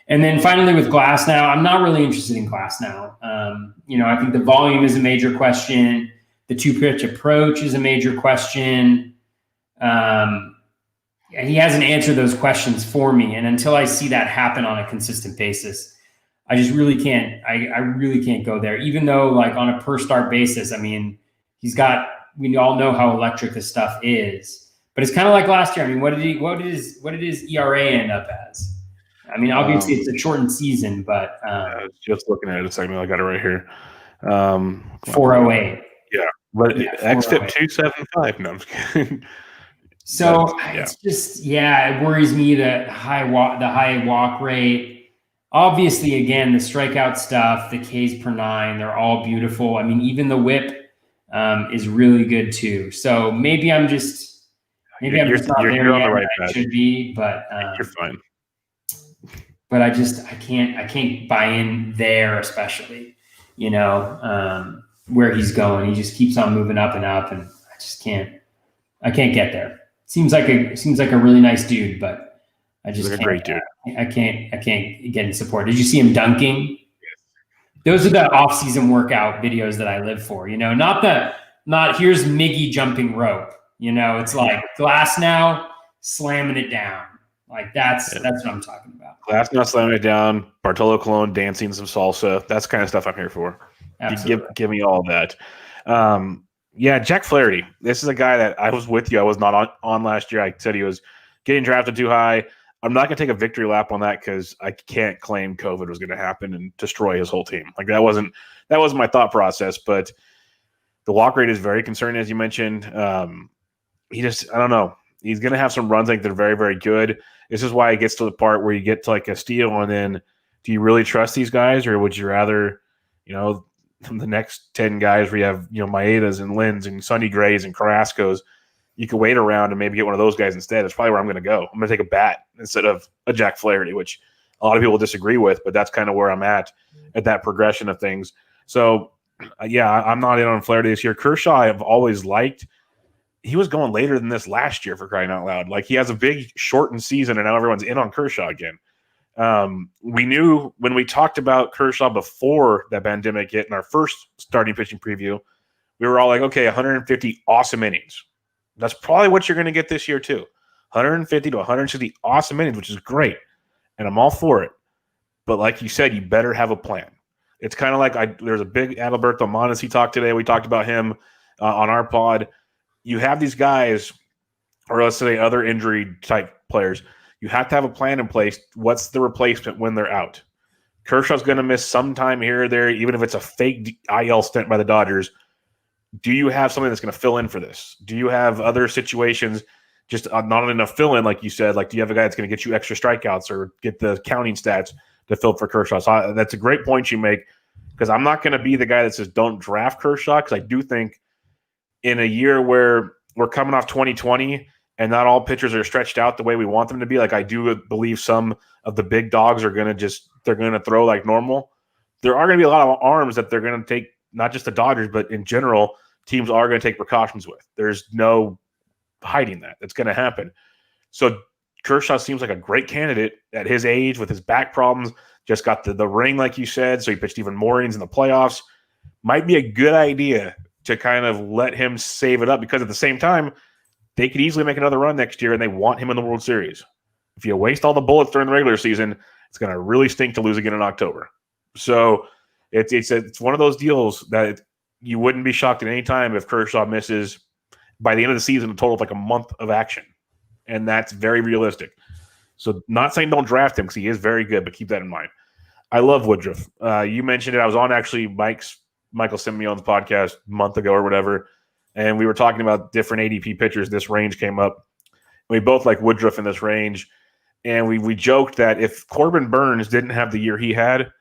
And then finally with Glasnow, I'm not really interested in Glasnow. I think the volume is a major question. The 2-pitch approach is a major question. He hasn't answered those questions for me. And until I see that happen on a consistent basis, I just really can't, I really can't go there. Even though like on a per start basis, I mean, we all know how electric this stuff is, but it's kind of like last year. I mean, what did his ERA end up as? I mean, obviously it's a shortened season, but I was just looking at it a second. I got it right here. 408. Yeah, but xFIP 275. No, I'm just kidding. So it's just, it worries me that the high walk rate. Obviously, again, the strikeout stuff, the Ks per 9, they're all beautiful. I mean, even the whip is really good too. So maybe I'm just not there yet. On the right I should be, but you're fine. But I can't buy in there, especially, where he's going. He just keeps on moving up and up, and I can't get there. Seems like a really nice dude, but I just can't. A great dude. I can't get in support. Did you see him dunking? Yes. Those are the off-season workout videos that I live for. Not here's Miggy jumping rope. It's like Glasnow slamming it down. Like that's what I'm talking about. Glasnow slamming it down. Bartolo Colon dancing some salsa. That's the kind of stuff I'm here for. Absolutely. Give me all of that. Jack Flaherty. This is a guy that I was with you. I was not on last year. I said he was getting drafted too high. I'm not going to take a victory lap on that because I can't claim COVID was going to happen and destroy his whole team. Like that wasn't my thought process. But the walk rate is very concerning, as you mentioned. I don't know. He's going to have some runs like they're very, very good. This is why it gets to the part where you get to like a steal, and then do you really trust these guys, or would you rather, the next 10 guys where you have Maedas and Lins and Sonny Grays and Carrascos? You could wait around and maybe get one of those guys instead. That's probably where I'm going to go. I'm going to take a bat instead of a Jack Flaherty, which a lot of people disagree with, but that's kind of where I'm at that progression of things. So, I'm not in on Flaherty this year. Kershaw, I've always liked. He was going later than this last year, for crying out loud. Like he has a big shortened season, and now everyone's in on Kershaw again. We knew when we talked about Kershaw before that pandemic hit in our first starting pitching preview, we were all like, okay, 150 awesome innings. That's probably what you're going to get this year too. 150 to 160 awesome innings, which is great. and I'm all for it. But like you said, you better have a plan. It's kind of like there's a big Adalberto Mondesi talk today. We talked about him on our pod. You have these guys, or let's say other injury type players. You have to have a plan in place. What's the replacement when they're out? Kershaw's going to miss some time here or there, even if it's a fake IL stint by the Dodgers. Do you have something that's going to fill in for this? Do you have other situations, just not enough fill in, like you said? Like, do you have a guy that's going to get you extra strikeouts or get the counting stats to fill for Kershaw? So that's a great point you make, because I'm not going to be the guy that says don't draft Kershaw, because I do think in a year where we're coming off 2020 and not all pitchers are stretched out the way we want them to be, like I do believe some of the big dogs are going to they're going to throw like normal. There are going to be a lot of arms that they're going to take, not just the Dodgers, but in general, teams are going to take precautions with. There's no hiding that. That's going to happen. So Kershaw seems like a great candidate at his age with his back problems. Just got the ring, like you said, so he pitched even more innings in the playoffs. Might be a good idea to kind of let him save it up, because at the same time, they could easily make another run next year, and they want him in the World Series. If you waste all the bullets during the regular season, it's going to really stink to lose again in October. So it's one of those deals that you wouldn't be shocked at any time if Kershaw misses by the end of the season a total of like a month of action. And that's very realistic. So not saying don't draft him, because he is very good, but keep that in mind. I love Woodruff. You mentioned it. I was on actually Michael Simeon's podcast a month ago or whatever, and we were talking about different ADP pitchers. This range came up. We both like Woodruff in this range. And we joked that if Corbin Burns didn't have the year he had,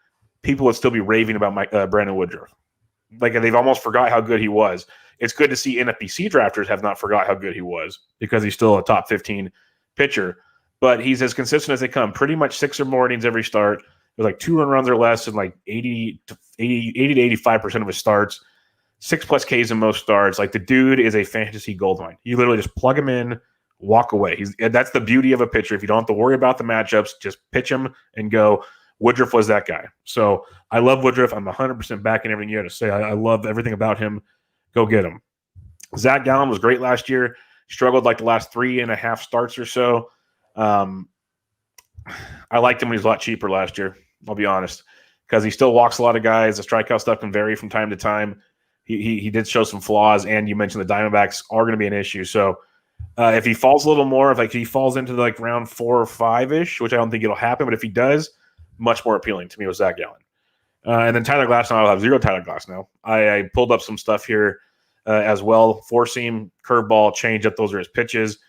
people would still be raving about Brandon Woodruff. Like, they've almost forgot how good he was. It's good to see NFBC drafters have not forgot how good he was, because he's still a top 15 pitcher. But he's as consistent as they come. Pretty much 6 or more innings every start. With like 2 runs or less in like 80 to 85% of his starts. 6+ Ks in most starts. Like, the dude is a fantasy goldmine. You literally just plug him in, walk away. That's the beauty of a pitcher. If you don't have to worry about the matchups, just pitch him and go. Woodruff was that guy. So I love Woodruff. I'm 100% backing everything you had to say. I love everything about him. Go get him. Zach Gallen was great last year. Struggled like the last 3.5 starts or so. I liked him when he was a lot cheaper last year, I'll be honest, because he still walks a lot of guys. The strikeout stuff can vary from time to time. He did show some flaws, and you mentioned the Diamondbacks are going to be an issue. So if he falls a little more, if he falls into like round 4 or 5-ish, which I don't think it'll happen, but if he does, much more appealing to me with Zach Gallen. And then Tyler Glasnow, I'll have 0 Tyler Glasnow. I pulled up some stuff here as well. 4-seam, curveball, changeup, those are his pitches.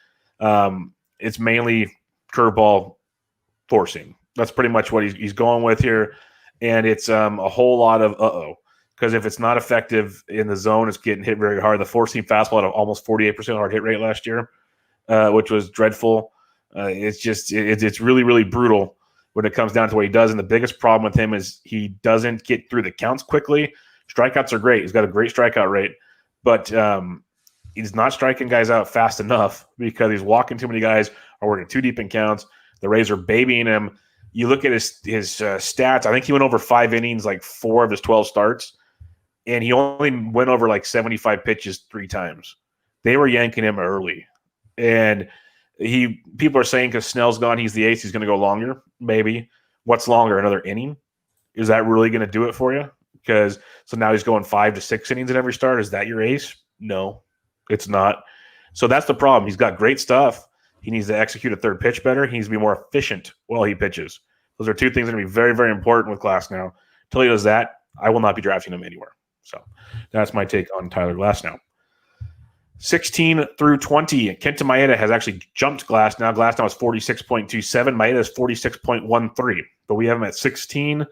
It's mainly curveball, 4-seam. That's pretty much what he's going with here. And it's a whole lot of because if it's not effective in the zone, it's getting hit very hard. The 4-seam fastball had almost 48% hard hit rate last year, which was dreadful. It's really, really brutal when it comes down to what he does. And the biggest problem with him is he doesn't get through the counts quickly. Strikeouts are great. He's got a great strikeout rate, but he's not striking guys out fast enough because he's walking too many guys or working too deep in counts. The Rays are babying him. You look at his stats. I think he went over 5 innings, like 4 of his 12 starts, and he only went over like 75 pitches 3 times. They were yanking him early, and people are saying because Snell's gone, he's the ace, he's going to go longer. Maybe. What's longer? Another inning? Is that really going to do it for you? Because so now he's going 5 to 6 innings in every start. Is that your ace? No, it's not. So that's the problem. He's got great stuff. He needs to execute a third pitch better. He needs to be more efficient while he pitches. Those are 2 things that are going to be very, very important with Glasnow. Until he does that, I will not be drafting him anywhere. So that's my take on Tyler Glasnow. 16 through 20. Kenta Miata has actually jumped Glasnow. Glasnow is 46.27. Miata is 46.13. But we have him at 16.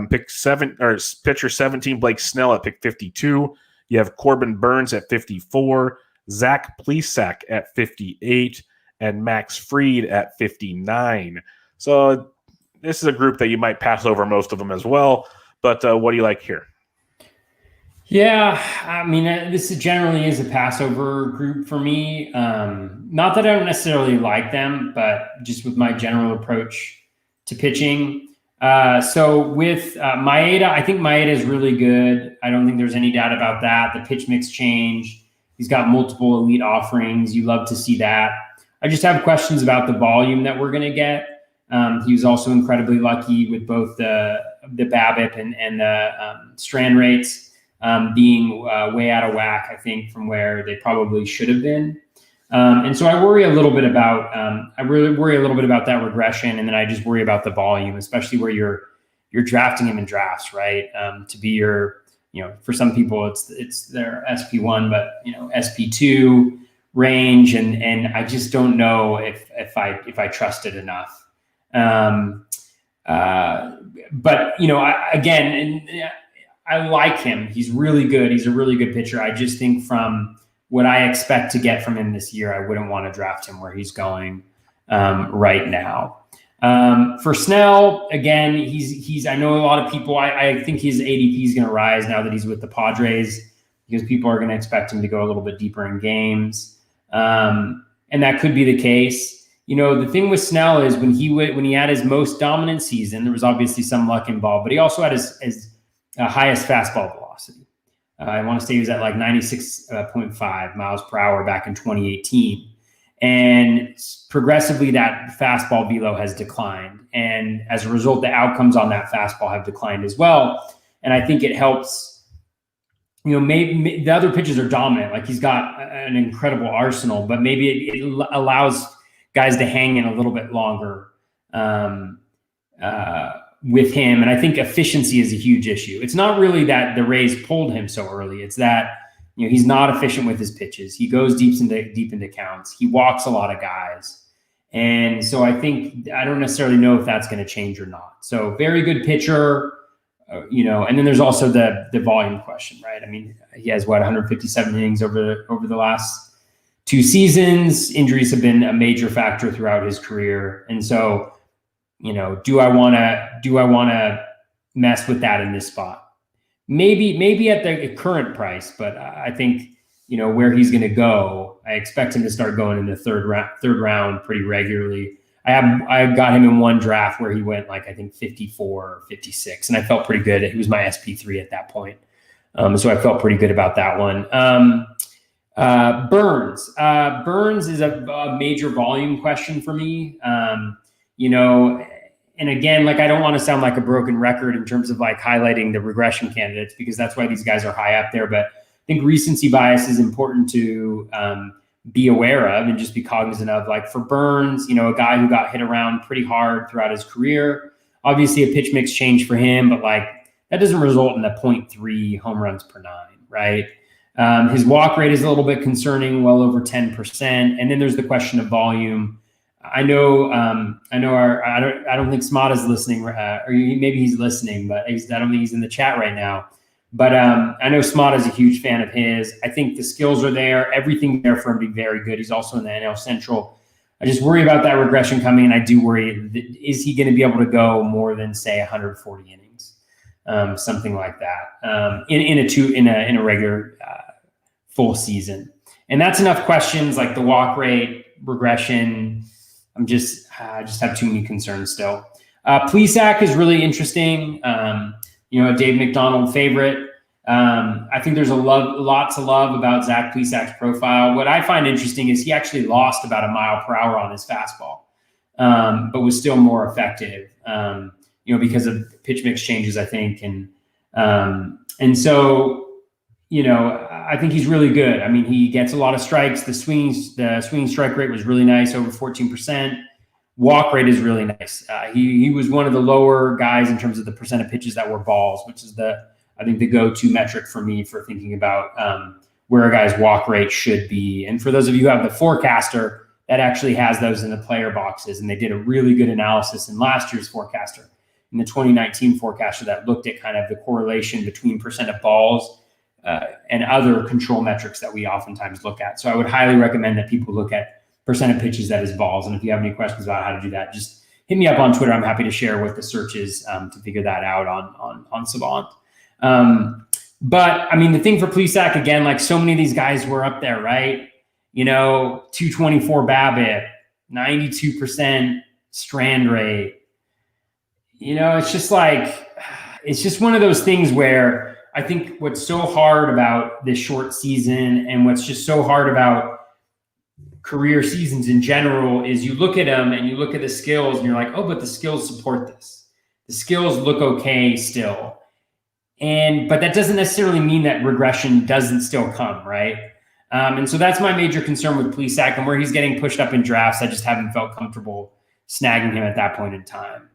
Pick 7 or pitcher 17. Blake Snell at pick 52. You have Corbin Burns at 54. Zach Plesac at 58. And Max Fried at 59. So this is a group that you might pass over most of them as well. But what do you like here? Yeah, I mean, this generally is a passover group for me. Not that I don't necessarily like them, but just with my general approach to pitching. So with Maeda, I think Maeda is really good. I don't think there's any doubt about that. The pitch mix change. He's got multiple elite offerings. You love to see that. I just have questions about the volume that we're going to get. He was also incredibly lucky with both the BABIP and the strand rates being way out of whack, I think, from where they probably should have been. And so I worry a little bit about that regression, and then I just worry about the volume, especially where you're drafting him in drafts, right? To be your, for some people it's their SP1, but SP2 range, and I just don't know if I trust it enough. But I like him. He's really good. He's a really good pitcher. I just think from what I expect to get from him this year, I wouldn't want to draft him where he's going right now. For Snell, again, he's I know a lot of people, I think his ADP is going to rise now that he's with the Padres, because people are going to expect him to go a little bit deeper in games. And that could be the case. The thing with Snell is when he had his most dominant season, there was obviously some luck involved, but he also had his highest fastball velocity. I want to say he was at like 96.5 miles per hour back in 2018. And progressively that fastball velo has declined. And as a result, the outcomes on that fastball have declined as well. And I think it helps, maybe the other pitches are dominant. Like he's got an incredible arsenal, but maybe it allows guys to hang in a little bit longer with him. And I think efficiency is a huge issue. It's not really that the Rays pulled him so early. It's that, he's not efficient with his pitches. He goes deep into counts. He walks a lot of guys. And so I don't necessarily know if that's going to change or not. So very good pitcher, and then there's also the volume question, right? I mean, he has 157 innings over the last 2 seasons. Injuries have been a major factor throughout his career. And so, do I want to mess with that in this spot? Maybe at the current price, but I think, where he's going to go, I expect him to start going in the third round pretty regularly. I got him in one draft where he went I think 54 or 56, and I felt pretty good. He was my SP3 at that point. So I felt pretty good about that one. Burns. Burns is a major volume question for me. And again, I don't want to sound like a broken record in terms of highlighting the regression candidates, because that's why these guys are high up there. But I think recency bias is important to be aware of and just be cognizant of. For Burns, a guy who got hit around pretty hard throughout his career, obviously a pitch mix change for him, but that doesn't result in a 0.3 home runs per 9, right? His walk rate is a little bit concerning, well over 10%. And then there's the question of volume. I don't think Smada's listening, or maybe he's listening, but I don't think he's in the chat right now. But I know Smada's a huge fan of his. I think the skills are there, everything there for him to be very good. He's also in the NL Central. I just worry about that regression coming, and I do worry, is he going to be able to go more than, say, 140 innings, something like that, in a regular full season? And that's enough questions like the walk rate, regression. I just have too many concerns still. Plesac is really interesting. A Dave McDonald favorite. I think there's lot to love about Zach Plesac's profile. What I find interesting is he actually lost about a mile per hour on his fastball, but was still more effective, because of pitch mix changes, I think. And so, I think he's really good. I mean, he gets a lot of strikes. The swinging strike rate was really nice, over 14%. Walk rate is really nice. He was one of the lower guys in terms of the percent of pitches that were balls, which is I think the go-to metric for me for thinking about where a guy's walk rate should be. And for those of you who have the forecaster, that actually has those in the player boxes. And they did a really good analysis in last year's forecaster, in the 2019 forecaster, that looked at kind of the correlation between percent of balls and other control metrics that we oftentimes look at. So I would highly recommend that people look at percent of pitches that is balls. And if you have any questions about how to do that, just hit me up on Twitter. I'm happy to share what the search is to figure that out on Savant. But I mean, the thing for Plesac, again, so many of these guys were up there, right? 224 BABIP, 92% strand rate. It's just one of those things where I think what's so hard about this short season, and what's just so hard about career seasons in general is you look at him and you look at the skills and you're like, oh, but the skills support this. The skills look okay still. But that doesn't necessarily mean that regression doesn't still come, right? And so that's my major concern with Plesac, and where he's getting pushed up in drafts. I just haven't felt comfortable snagging him at that point in time.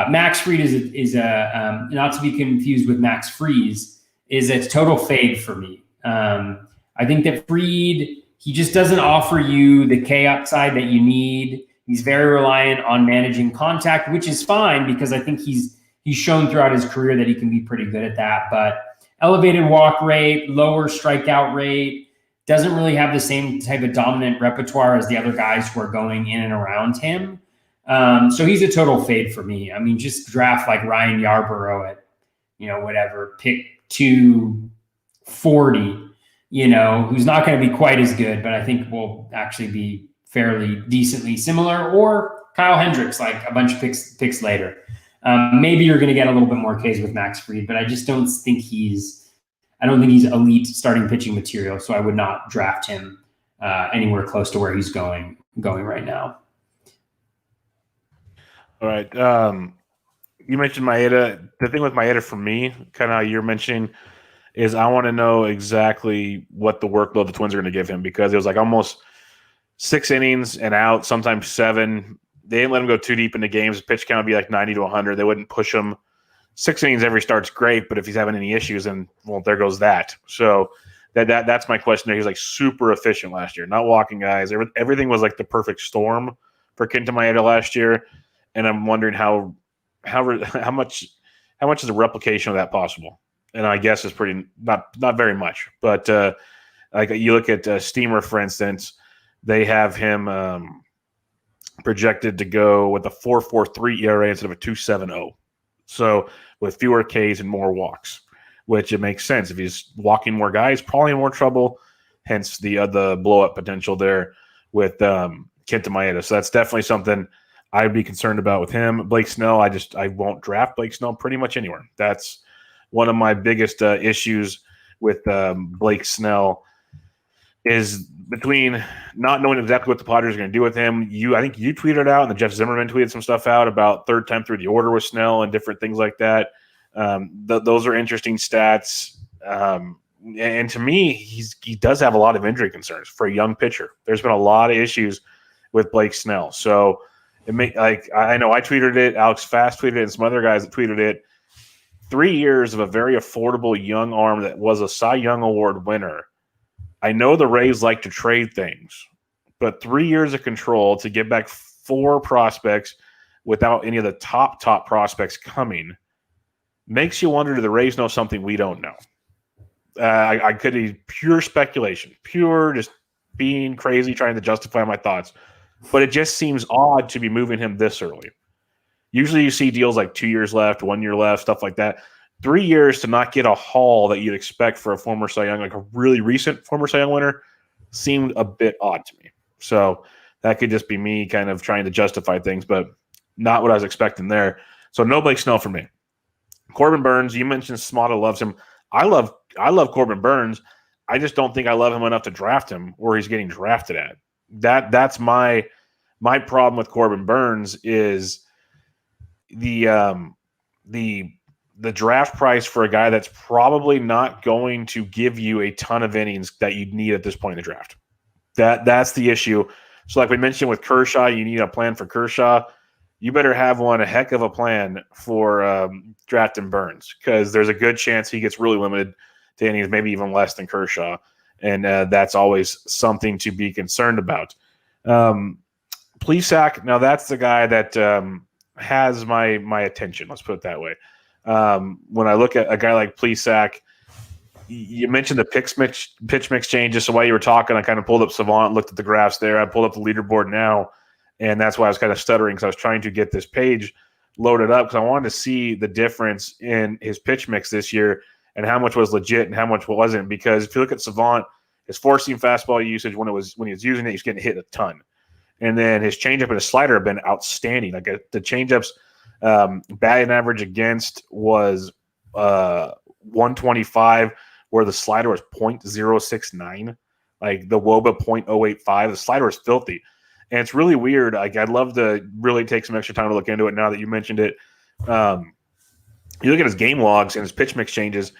Max Fried is a not to be confused with Max Freeze, is a total fade for me. I think that Fried, he just doesn't offer you the K upside that you need. He's very reliant on managing contact, which is fine because I think he's shown throughout his career that he can be pretty good at that. But elevated walk rate, lower strikeout rate, doesn't really have the same type of dominant repertoire as the other guys who are going in and around him. So he's a total fade for me. I mean, just draft like Ryan Yarborough at, whatever, pick 240, who's not going to be quite as good, but I think will actually be fairly decently similar, or Kyle Hendricks, like a bunch of picks later. Maybe you're going to get a little bit more Ks with Max Fried, but I just don't think he's elite starting pitching material. So I would not draft him anywhere close to where he's going right now. All right. You mentioned Maeda. The thing with Maeda for me, kind of how you're mentioning, is I want to know exactly what the workload the Twins are going to give him, because it was like almost 6 innings and out, sometimes 7. They didn't let him go too deep into games. Pitch count would be like 90 to 100. They wouldn't push him. 6 innings every start's great, but if he's having any issues, then, well, there goes that. So that's my question there. He was like super efficient last year, not walking guys. Everything was like the perfect storm for Kenta Miata last year, and I'm wondering how much is a replication of that possible? And I guess it's pretty not very much. But like you look at Steamer, for instance, they have him projected to go with a 4.43 ERA instead of a 2.70. So with fewer Ks and more walks, which it makes sense. If he's walking more guys, probably in more trouble. Hence the blow up potential there with Kenta Miata. So that's definitely something I'd be concerned about with him. Blake Snell, I won't draft Blake Snell pretty much anywhere. That's one of my biggest issues with Blake Snell, is between not knowing exactly what the Padres are going to do with him. I think you tweeted out, and the Jeff Zimmerman tweeted some stuff out about third time through the order with Snell and different things like that. Those are interesting stats. And to me, he does have a lot of injury concerns for a young pitcher. There's been a lot of issues with Blake Snell. So I know I tweeted it, Alex Fast tweeted it, and some other guys that tweeted it. 3 years of a very affordable young arm that was a Cy Young Award winner. I know the Rays like to trade things, but 3 years of control to get back 4 prospects without any of the top prospects coming makes you wonder, do the Rays know something we don't know? I could be pure speculation, pure just being crazy, trying to justify my thoughts. But it just seems odd to be moving him this early. Usually you see deals like 2 years left, 1 year left, stuff like that. 3 years to not get a haul that you'd expect for a former Cy Young, like a really recent former Cy Young winner, seemed a bit odd to me. So that could just be me kind of trying to justify things, but not what I was expecting there. So no Blake Snell for me. Corbin Burns, you mentioned Smata loves him. I love Corbin Burns. I just don't think I love him enough to draft him where he's getting drafted at. That's my problem with Corbin Burns is the draft price for a guy that's probably not going to give you a ton of innings that you need at this point in the draft. That's the issue. So like we mentioned with Kershaw, you need a plan for Kershaw. You better have a heck of a plan for drafting Burns, because there's a good chance he gets really limited to innings, maybe even less than Kershaw. And that's always something to be concerned about. Plesac, now that's the guy that has my attention. Let's put it that way. When I look at a guy like Plesac, you mentioned the pitch mix changes. So while you were talking, I kind of pulled up Savant, looked at the graphs there. I pulled up the leaderboard now, and that's why I was kind of stuttering, because I was trying to get this page loaded up, because I wanted to see the difference in his pitch mix this year and how much was legit and how much wasn't. Because if you look at Savant, his four-seam fastball usage when he was using it, he's getting hit a ton. And then his changeup and his slider have been outstanding. Like the changeups batting average against was 125, where the slider was .069. like the WOBA .085. The slider is filthy. And it's really weird. Like, I'd love to really take some extra time to look into it now that you mentioned it. You look at his game logs and his pitch mix changes.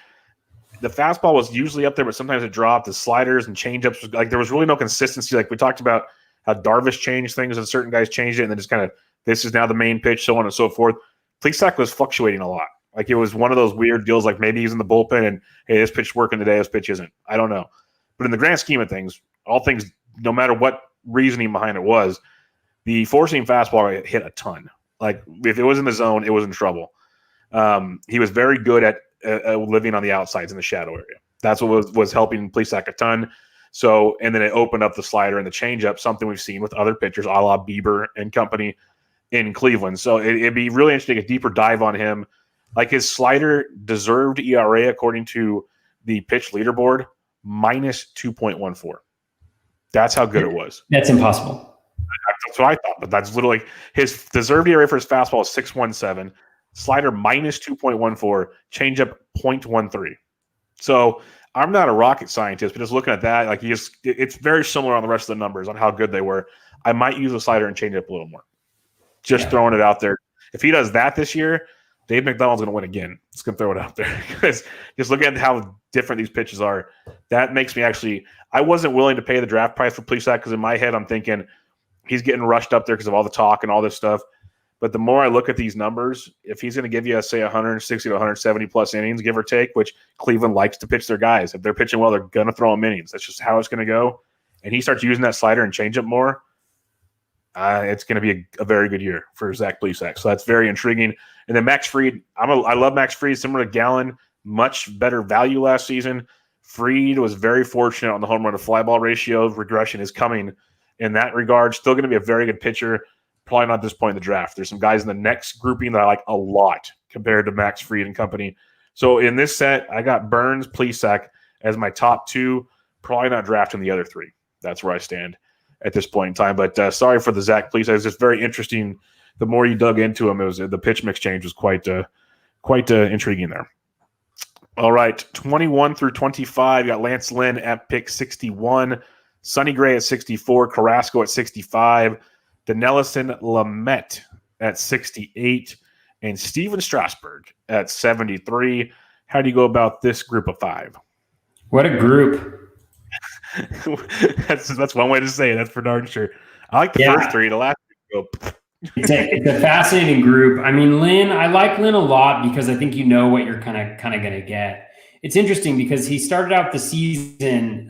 The fastball was usually up there, but sometimes it dropped. The sliders and changeups, like there was really no consistency. Like we talked about how Darvish changed things and certain guys changed it, and then just kind of this is now the main pitch, so on and so forth. Plesac was fluctuating a lot. Like it was one of those weird deals. Like maybe he's in the bullpen and hey, this pitch working today, this pitch isn't. I don't know. But in the grand scheme of things, all things, no matter what reasoning behind it was, the four-seam fastball hit a ton. Like if it was in the zone, it was in trouble. He was very good at living on the outsides in the shadow area. That's what was helping Plesac a ton. So, and then it opened up the slider and the changeup, something we've seen with other pitchers, a la Bieber and company in Cleveland. So it'd be really interesting, a deeper dive on him. Like his slider deserved ERA, according to the pitch leaderboard, minus 2.14. That's how good it was. That's impossible. That's what I thought, but that's literally his deserved ERA for his fastball is 6.17, slider minus 2.14, changeup 0.13. So I'm not a rocket scientist, but just looking at that, like it's very similar on the rest of the numbers on how good they were. I might use the slider and changeup a little more. Just throwing it out there. If he does that this year, Dave McDonald's going to win again. Just going to throw it out there. Because just looking at how different these pitches are, that makes me actually – I wasn't willing to pay the draft price for Plesac because in my head I'm thinking he's getting rushed up there because of all the talk and all this stuff. But the more I look at these numbers, if he's going to give you, say, 160 to 170-plus innings, give or take, which Cleveland likes to pitch their guys. If they're pitching well, they're going to throw them innings. That's just how it's going to go. And he starts using that slider and changeup more, it's going to be a very good year for Zach Plesac. So that's very intriguing. And then Max Fried, I love Max Fried, similar to Gallen, much better value last season. Fried was very fortunate on the home run to fly ball ratio. Regression is coming in that regard. Still going to be a very good pitcher. Probably not at this point in the draft. There's some guys in the next grouping that I like a lot compared to Max Fried and company. So in this set, I got Burns, Plesac as my top two. Probably not drafting the other three. That's where I stand at this point in time. But sorry for the Zach Plesac. It's just very interesting. The more you dug into him, the pitch mix change was quite intriguing there. All right, 21 through 25. You got Lance Lynn at pick 61, Sonny Gray at 64, Carrasco at 65, Dinelson Lamet at 68, and Steven Strasburg at 73. How do you go about this group of five? What a group. That's one way to say it. That's for darn sure. I like the first three. The last three go. It's a fascinating group. I mean, Lynn, I like Lynn a lot because I think you know what you're kind of going to get. It's interesting because he started out the season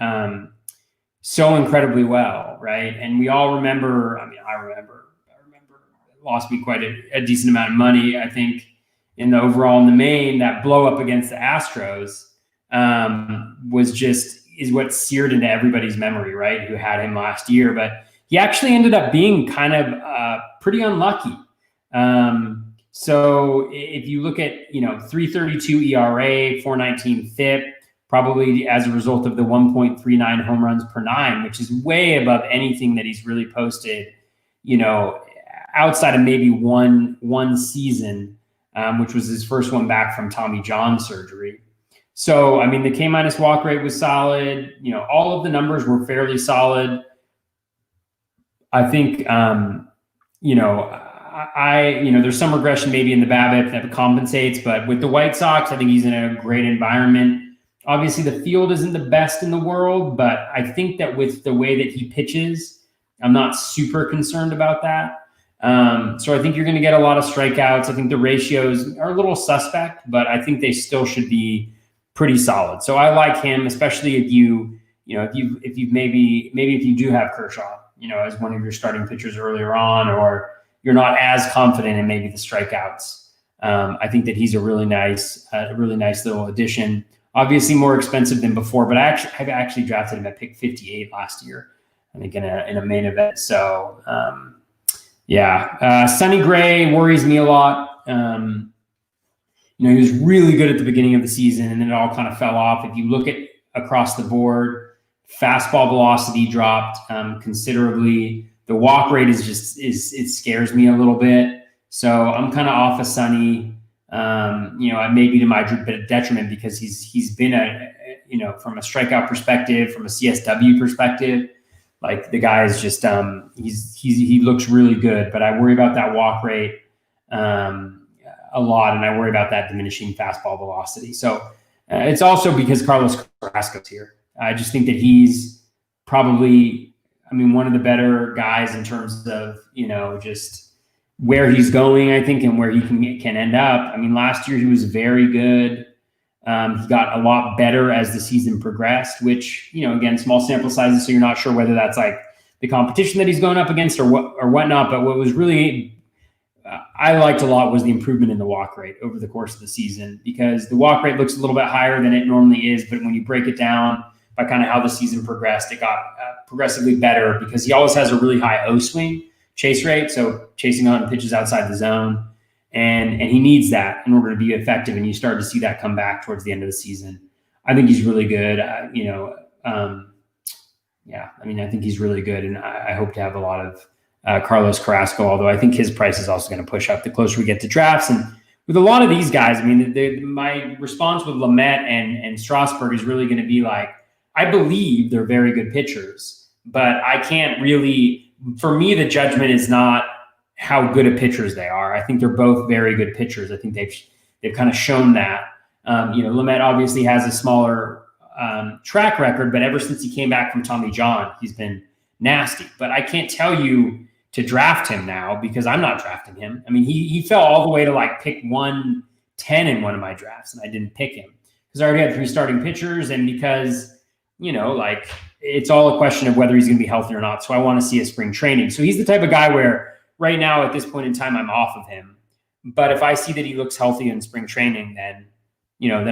so incredibly well, right? And we all remember. I mean, I remember. It lost me quite a decent amount of money. I think in the main, that blow up against the Astros is what seared into everybody's memory, right? Who had him last year, but he actually ended up being kind of pretty unlucky. So if you look at, 3.32 ERA, 4.19 FIP, probably as a result of the 1.39 home runs per nine, which is way above anything that he's really posted, outside of maybe one season, which was his first one back from Tommy John surgery. So, I mean, the K- walk rate was solid. All of the numbers were fairly solid. I think, there's some regression maybe in the BABIP that compensates, but with the White Sox, I think he's in a great environment. Obviously, the field isn't the best in the world, but I think that with the way that he pitches, I'm not super concerned about that. So I think you're going to get a lot of strikeouts. I think the ratios are a little suspect, but I think they still should be pretty solid. So I like him, especially if you do have Kershaw, as one of your starting pitchers earlier on, or you're not as confident in maybe the strikeouts. I think that he's a really nice little addition. Obviously more expensive than before, but I've actually drafted him at pick 58 last year, I think in a main event. So Sonny Gray worries me a lot. He was really good at the beginning of the season, and then it all kind of fell off. If you look at across the board, fastball velocity dropped considerably. The walk rate it scares me a little bit. So I'm kind of off of Sonny, maybe to my detriment because he's been from a strikeout perspective, from a CSW perspective, like the guy is just he looks really good. But I worry about that walk rate a lot, and I worry about that diminishing fastball velocity. So it's also because Carlos Carrasco's here. I just think that he's probably, one of the better guys in terms of, just where he's going, I think, and where he can end up. Last year he was very good. He got a lot better as the season progressed, which, again, small sample sizes, so you're not sure whether that's like the competition that he's going up against or whatnot. But what was really I liked a lot was the improvement in the walk rate over the course of the season, because the walk rate looks a little bit higher than it normally is. But when you break it down by kind of how the season progressed, it got progressively better, because he always has a really high O swing chase rate. So chasing on pitches outside the zone. And he needs that in order to be effective. And you start to see that come back towards the end of the season. I think he's really good. I think he's really good. And I hope to have a lot of Carlos Carrasco, although I think his price is also going to push up the closer we get to drafts. And with a lot of these guys, my response with Lamet and Strasburg is really going to be like, I believe they're very good pitchers, but I can't really, for me, the judgment is not how good of pitchers they are. I think they're both very good pitchers. I think they've kind of shown that. Lamet obviously has a smaller track record, but ever since he came back from Tommy John, he's been nasty. But I can't tell you to draft him now, because I'm not drafting him. He fell all the way to like pick 110 in one of my drafts, and I didn't pick him because I already had 3 starting pitchers, and because it's all a question of whether he's going to be healthy or not. So I want to see a spring training. So he's the type of guy where right now, at this point in time, I'm off of him. But if I see that he looks healthy in spring training, then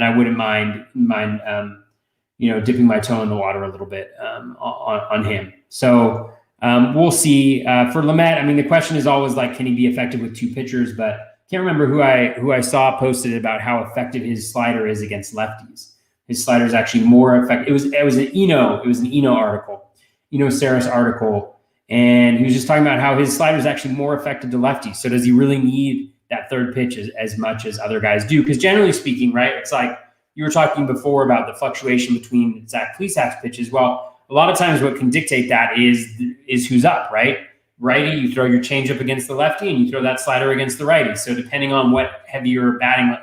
I wouldn't mind dipping my toe in the water a little bit on him. So we'll see. For Lamet, the question is always like, can he be effective with 2 pitchers? But I can't remember who I saw posted about how effective his slider is against lefties. His slider is actually more effective. It was an Eno article, Eno Saris article. And he was just talking about how his slider is actually more effective to lefties. So does he really need that third pitch as much as other guys do? Because generally speaking, right, it's like you were talking before about the fluctuation between Zach Plesac's pitches. Well, a lot of times what can dictate that is who's up, right? Righty, you throw your changeup against the lefty, and you throw that slider against the righty. So depending on what heavier batting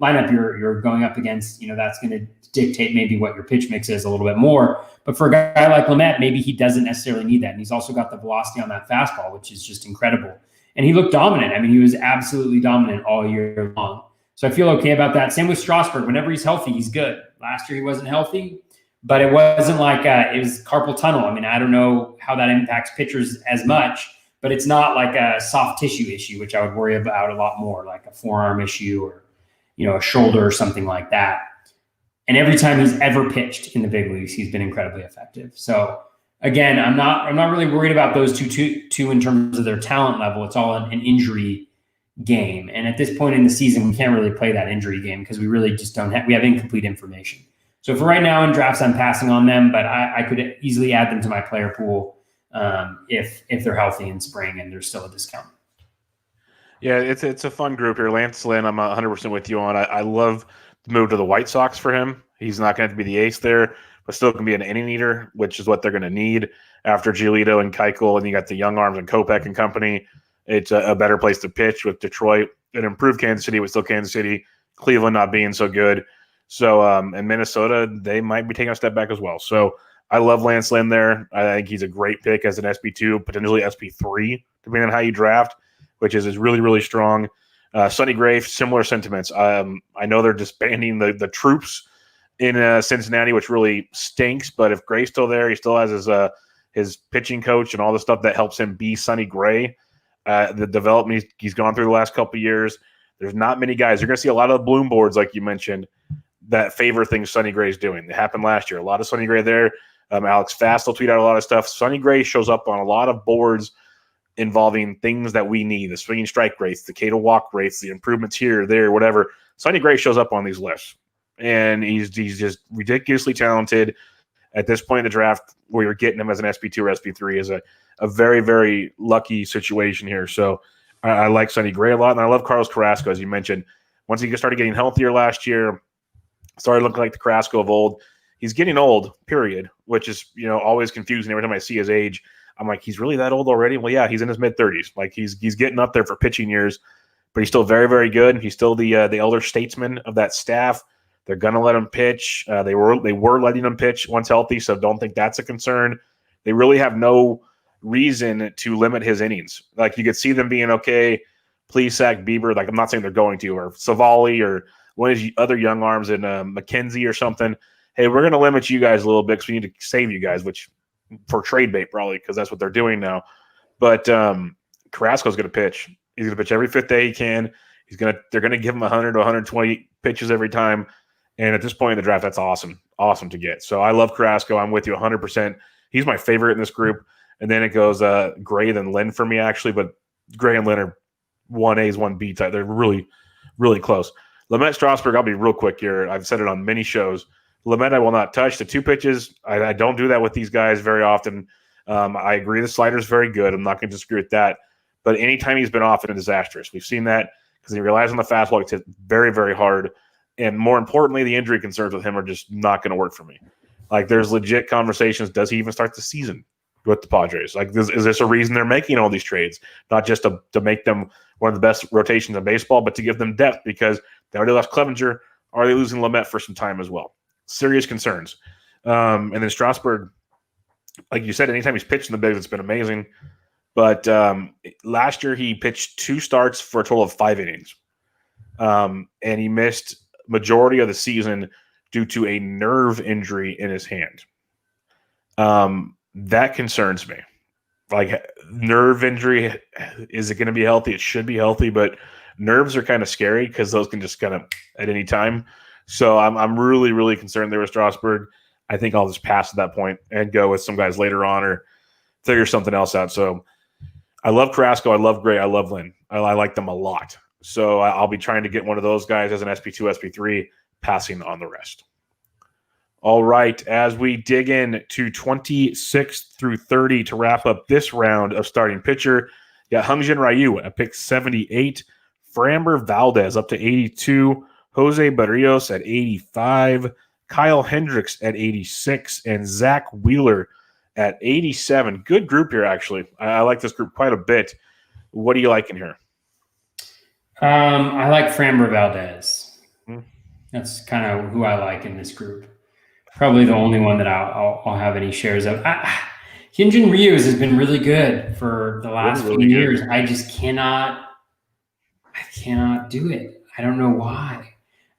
lineup you're going up against, that's going to dictate maybe what your pitch mix is a little bit more. But for a guy like Lamet, maybe he doesn't necessarily need that. And he's also got the velocity on that fastball, which is just incredible. And he looked dominant. He was absolutely dominant all year long. So I feel okay about that. Same with Strasburg. Whenever he's healthy, he's good. Last year he wasn't healthy, but it wasn't like it was carpal tunnel. I don't know how that impacts pitchers as much, but it's not like a soft tissue issue, which I would worry about a lot more, like a forearm issue or, a shoulder or something like that. And every time he's ever pitched in the big leagues, he's been incredibly effective. So again, I'm not really worried about those two in terms of their talent level. It's all an injury game. And at this point in the season, we can't really play that injury game because we really just we have incomplete information. So for right now in drafts, I'm passing on them, but I could easily add them to my player pool if they're healthy in spring and there's still a discount. Yeah, it's a fun group here. Lance Lynn, I'm 100% with you on. I love the move to the White Sox for him. He's not going to be the ace there, but still can be an inning eater, which is what they're going to need after Giolito and Keuchel, and you got the young arms and Kopech and company. It's a better place to pitch with Detroit. It improved Kansas City, but still Kansas City. Cleveland not being so good. So, and Minnesota, they might be taking a step back as well. So I love Lance Lynn there. I think he's a great pick as an SP2, potentially SP3, depending on how you draft, which is really, really strong. Sonny Gray, similar sentiments. I know they're disbanding the troops in Cincinnati, which really stinks. But if Gray's still there, he still has his pitching coach and all the stuff that helps him be Sonny Gray. The development he's gone through the last couple of years. There's not many guys. You're going to see a lot of bloom boards, like you mentioned, that favor things Sonny Gray's doing. It happened last year. A lot of Sonny Gray there. Alex Fast will tweet out a lot of stuff. Sonny Gray shows up on a lot of boards involving things that we need, the swinging strike rates, the K to walk rates, the improvements here, there, whatever. Sonny Gray shows up on these lists, and he's just ridiculously talented. At this point in the draft, where you're getting him as an SP2 or SP3 is a very, very lucky situation here. So I like Sonny Gray a lot, and I love Carlos Carrasco, as you mentioned. Once he started getting healthier last year, started looking like the Carrasco of old. he's getting old, period, which is, always confusing. Every time I see his age, I'm like, he's really that old already? Well, yeah, he's in his mid-30s. Like, he's getting up there for pitching years, but he's still very, very good. He's still the elder statesman of that staff. They're going to let him pitch. They were letting him pitch once healthy, so don't think that's a concern. They really have no reason to limit his innings. Like, you could see them being, okay, please sack Bieber. Like, I'm not saying they're going to, or Savali, or one of these other young arms in McKenzie or something. Hey, we're going to limit you guys a little bit because we need to save you guys, which for trade bait probably, because that's what they're doing now. But Carrasco's going to pitch. He's going to pitch every fifth day he can. They're going to give him 100 to 120 pitches every time. And at this point in the draft, that's awesome to get. So I love Carrasco. I'm with you 100%. He's my favorite in this group. And then it goes Gray, then Lynn for me, actually. But Gray and Lynn are 1As, 1B type. They're really, really close. Lamet Strasburg, I'll be real quick here. I've said it on many shows. Lamet, I will not touch. The 2 pitches, I don't do that with these guys very often. I agree the slider's very good. I'm not going to disagree with that. But anytime he's been off, it's disastrous. We've seen that because he relies on the fastball. It's hit very, very hard. And more importantly, the injury concerns with him are just not going to work for me. Like, there's legit conversations. Does he even start the season with the Padres? Like, is this a reason they're making all these trades? Not just to make them one of the best rotations in baseball, but to give them depth, because they already lost Clevenger. Are they losing Lamet for some time as well? Serious concerns. And then Strasburg, like you said, anytime he's pitched in the bigs, it's been amazing. But last year he pitched 2 starts for a total of 5 innings. And he missed majority of the season due to a nerve injury in his hand. That concerns me. Like, nerve injury, is it going to be healthy? It should be healthy, but nerves are kind of scary because those can just kind of at any time. So I'm really, really concerned there with Strasburg. I think I'll just pass at that point and go with some guys later on or figure something else out. So I love Carrasco. I love Gray. I love Lynn. I like them a lot. So I'll be trying to get one of those guys as an SP2, SP3, passing on the rest. All right, as we dig in to 26 through 30 to wrap up this round of starting pitcher, you got Hungjin Ryu at pick 78, Framber Valdez up to 82, Jose Barrios at 85, Kyle Hendricks at 86, and Zach Wheeler at 87. Good group here, actually. I like this group quite a bit. What do you like in here? I like Framber Valdez. That's kind of who I like in this group. Probably the only one that I'll have any shares of. Hyunjin Ryu has been really good for the last few years. I just cannot do it. I don't know why.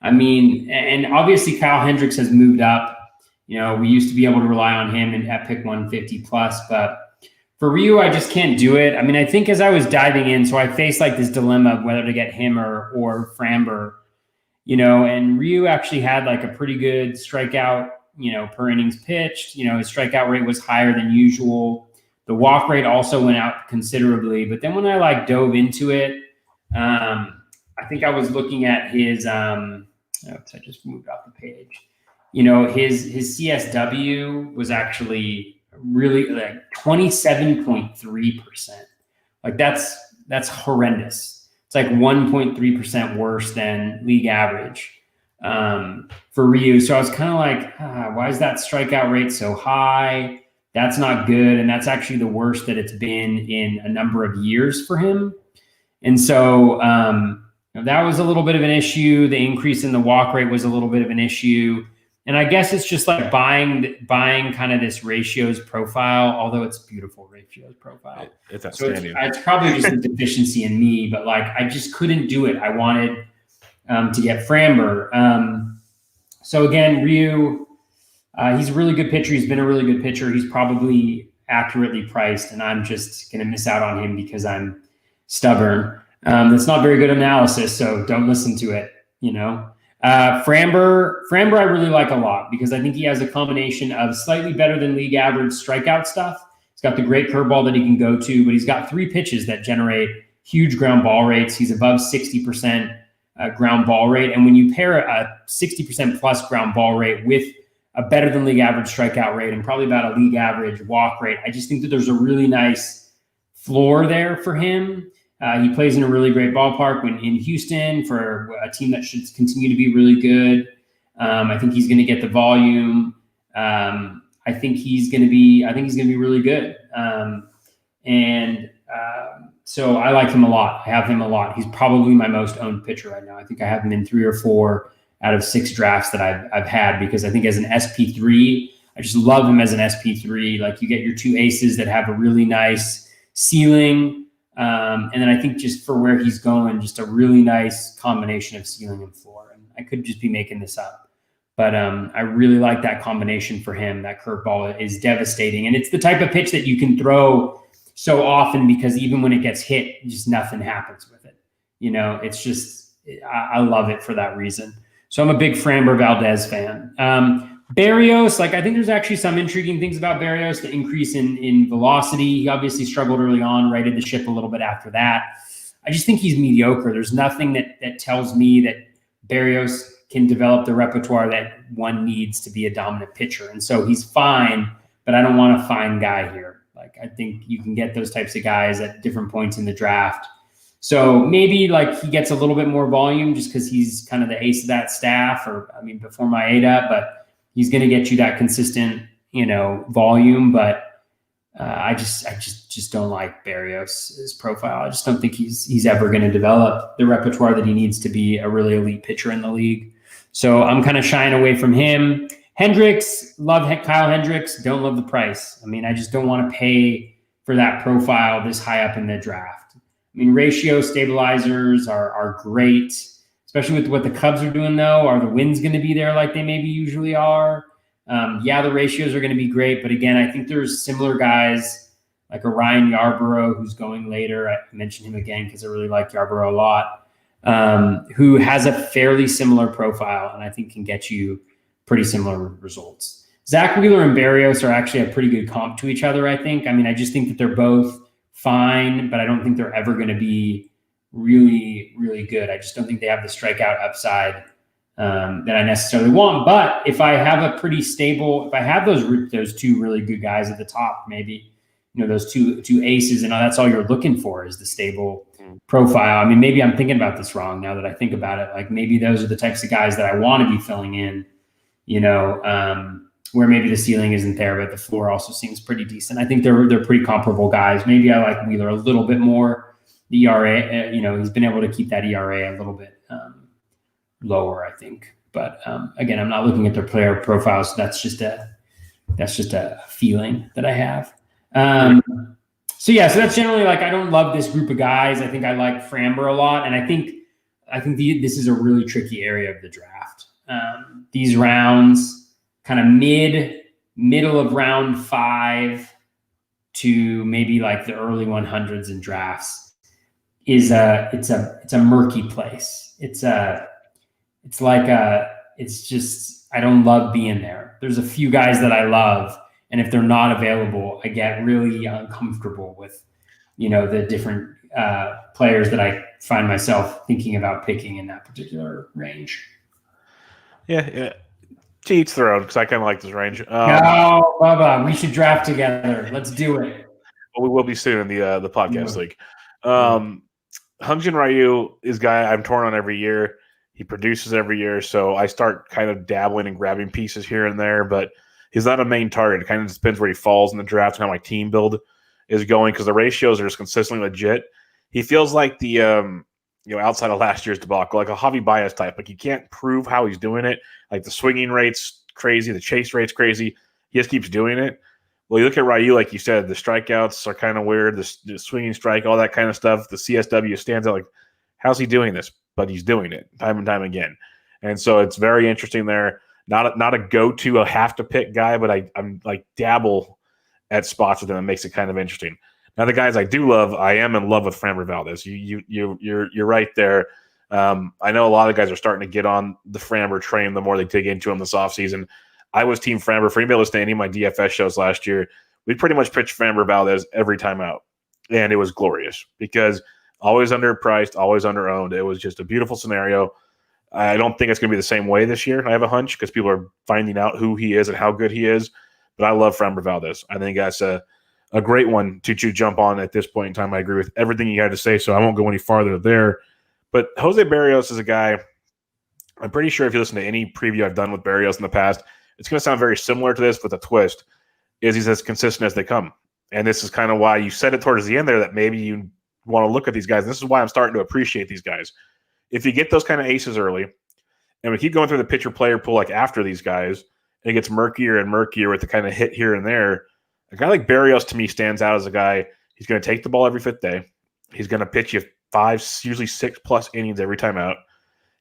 I mean, and obviously Kyle Hendricks has moved up. We used to be able to rely on him at pick 150 plus, but for Ryu, I just can't do it. I mean, I think as I was diving in, so I faced like this dilemma of whether to get him or Framber, and Ryu actually had like a pretty good strikeout, per innings pitched. His strikeout rate was higher than usual. The walk rate also went out considerably. But then when I dove into it, I think I was looking at his, I just moved off the page. His CSW was actually really 27.3%. Like that's horrendous. It's like 1.3% worse than league average for Ryu. So I was kind of like, why is that strikeout rate so high? That's not good. And that's actually the worst that it's been in a number of years for him. And so that was a little bit of an issue. The increase in the walk rate was a little bit of an issue. And I guess it's just like buying kind of this ratios profile, although it's beautiful ratios profile. It's outstanding. So it's probably just a deficiency in me, but I just couldn't do it. I wanted to get Framber. So again, Ryu, he's a really good pitcher. He's been a really good pitcher. He's probably accurately priced, and I'm just going to miss out on him because I'm stubborn. That's not very good analysis, so don't listen to it, Framber I really like a lot because I think he has a combination of slightly better than league average strikeout stuff. He's got the great curveball that he can go to, but he's got 3 pitches that generate huge ground ball rates. He's above 60% ground ball rate. And when you pair a 60% plus ground ball rate with a better than league average strikeout rate and probably about a league average walk rate, I just think that there's a really nice floor there for him. He plays in a really great ballpark in Houston for a team that should continue to be really good. I think he's going to get the volume. I think he's going to be really good. So I like him a lot. I have him a lot. He's probably my most owned pitcher right now. I think I have him in 3 or 4 out of 6 drafts that I've had, because I think as an SP3, I just love him as an SP3. Like, you get your 2 aces that have a really nice ceiling. And then I think just for where he's going, just a really nice combination of ceiling and floor. And I could just be making this up, but I really like that combination for him. That curveball is devastating. And it's the type of pitch that you can throw so often, because even when it gets hit, just nothing happens with it. It's just, I love it for that reason. So I'm a big Framber Valdez fan. Barrios, I think there's actually some intriguing things about Barrios. The increase in velocity. He obviously struggled early on, righted the ship a little bit after that. I just think he's mediocre. There's nothing that tells me that Barrios can develop the repertoire that one needs to be a dominant pitcher. And so he's fine, but I don't want a fine guy here. I think you can get those types of guys at different points in the draft. So maybe he gets a little bit more volume just because he's kind of the ace of that staff, before my ADP, but he's going to get you that consistent, volume. But I just don't like Barrios' profile. I just don't think he's ever going to develop the repertoire that he needs to be a really elite pitcher in the league. So I'm kind of shying away from him. Hendricks, love Kyle Hendricks, don't love the price. I just don't want to pay for that profile this high up in the draft. Ratio stabilizers are great, especially with what the Cubs are doing, though. Are the wins going to be there like they maybe usually are? The ratios are going to be great. But again, I think there's similar guys like a Ryan Yarbrough, who's going later. I mentioned him again because I really like Yarbrough a lot, who has a fairly similar profile and I think can get you pretty similar results. Zach Wheeler and Barrios are actually a pretty good comp to each other, I think. I just think that they're both fine, but I don't think they're ever going to be really, really good. I just don't think they have the strikeout upside that I necessarily want. But if I have a pretty stable, if I have those 2 really good guys at the top, maybe, those two aces, and that's all you're looking for is the stable profile. Maybe I'm thinking about this wrong now that I think about it. Maybe those are the types of guys that I want to be filling in, where maybe the ceiling isn't there, but the floor also seems pretty decent. I think they're pretty comparable guys. Maybe I like Wheeler a little bit more. The ERA, he's been able to keep that ERA a little bit lower, I think. But again, I'm not looking at their player profiles. That's just a feeling that I have. So that's generally I don't love this group of guys. I think I like Framber a lot, and I think this is a really tricky area of the draft. These rounds, kind of middle of round 5 to maybe the early 100s in drafts, it's a murky place. It's just, I don't love being there. There's a few guys that I love, and if they're not available, I get really uncomfortable with, the different players that I find myself thinking about picking in that particular range. Yeah. To each their own, because I kind of like this range. No, Bubba, we should draft together. Let's do it. Well, we will be soon in the podcast league. Hyunjin Ryu is a guy I'm torn on every year. He produces every year, so I start kind of dabbling and grabbing pieces here and there, but he's not a main target. It kind of depends where he falls in the draft and how my team build is going, because the ratios are just consistently legit. He feels like the outside of last year's debacle, like a Javi Baez type. He can't prove how he's doing it. The swinging rate's crazy, the chase rate's crazy. He just keeps doing it. Well, you look at Ryu, like you said, the strikeouts are kind of weird, the swinging strike, all that kind of stuff. The CSW stands out. How's he doing this? But he's doing it time and time again. And so it's very interesting there. Not a go-to, a have-to-pick guy, but I'm dabble at spots with him. It makes it kind of interesting. Now, the guys I do love, I am in love with Framber Valdez. You're right there. I know a lot of guys are starting to get on the Framber train the more they dig into him this offseason. I was Team Framber. For anybody listening to any of my DFS shows last year, we pretty much pitched Framber Valdez every time out. And it was glorious because always underpriced, always underowned. It was just a beautiful scenario. I don't think it's going to be the same way this year. I have a hunch because people are finding out who he is and how good he is. But I love Framber Valdez. I think that's a great one to jump on at this point in time. I agree with everything you had to say, so I won't go any farther there. But Jose Barrios is a guy, I'm pretty sure if you listen to any preview I've done with Barrios in the past, it's going to sound very similar to this with a twist, is he's as consistent as they come. And this is kind of why you said it towards the end there that maybe you want to look at these guys. And this is why I'm starting to appreciate these guys. If you get those kind of aces early, and we keep going through the pitcher-player pool like after these guys, and it gets murkier and murkier with the kind of hit here and there, a guy like Barrios to me stands out as a guy. He's going to take the ball every fifth day. He's going to pitch you 5, usually 6+ innings every time out.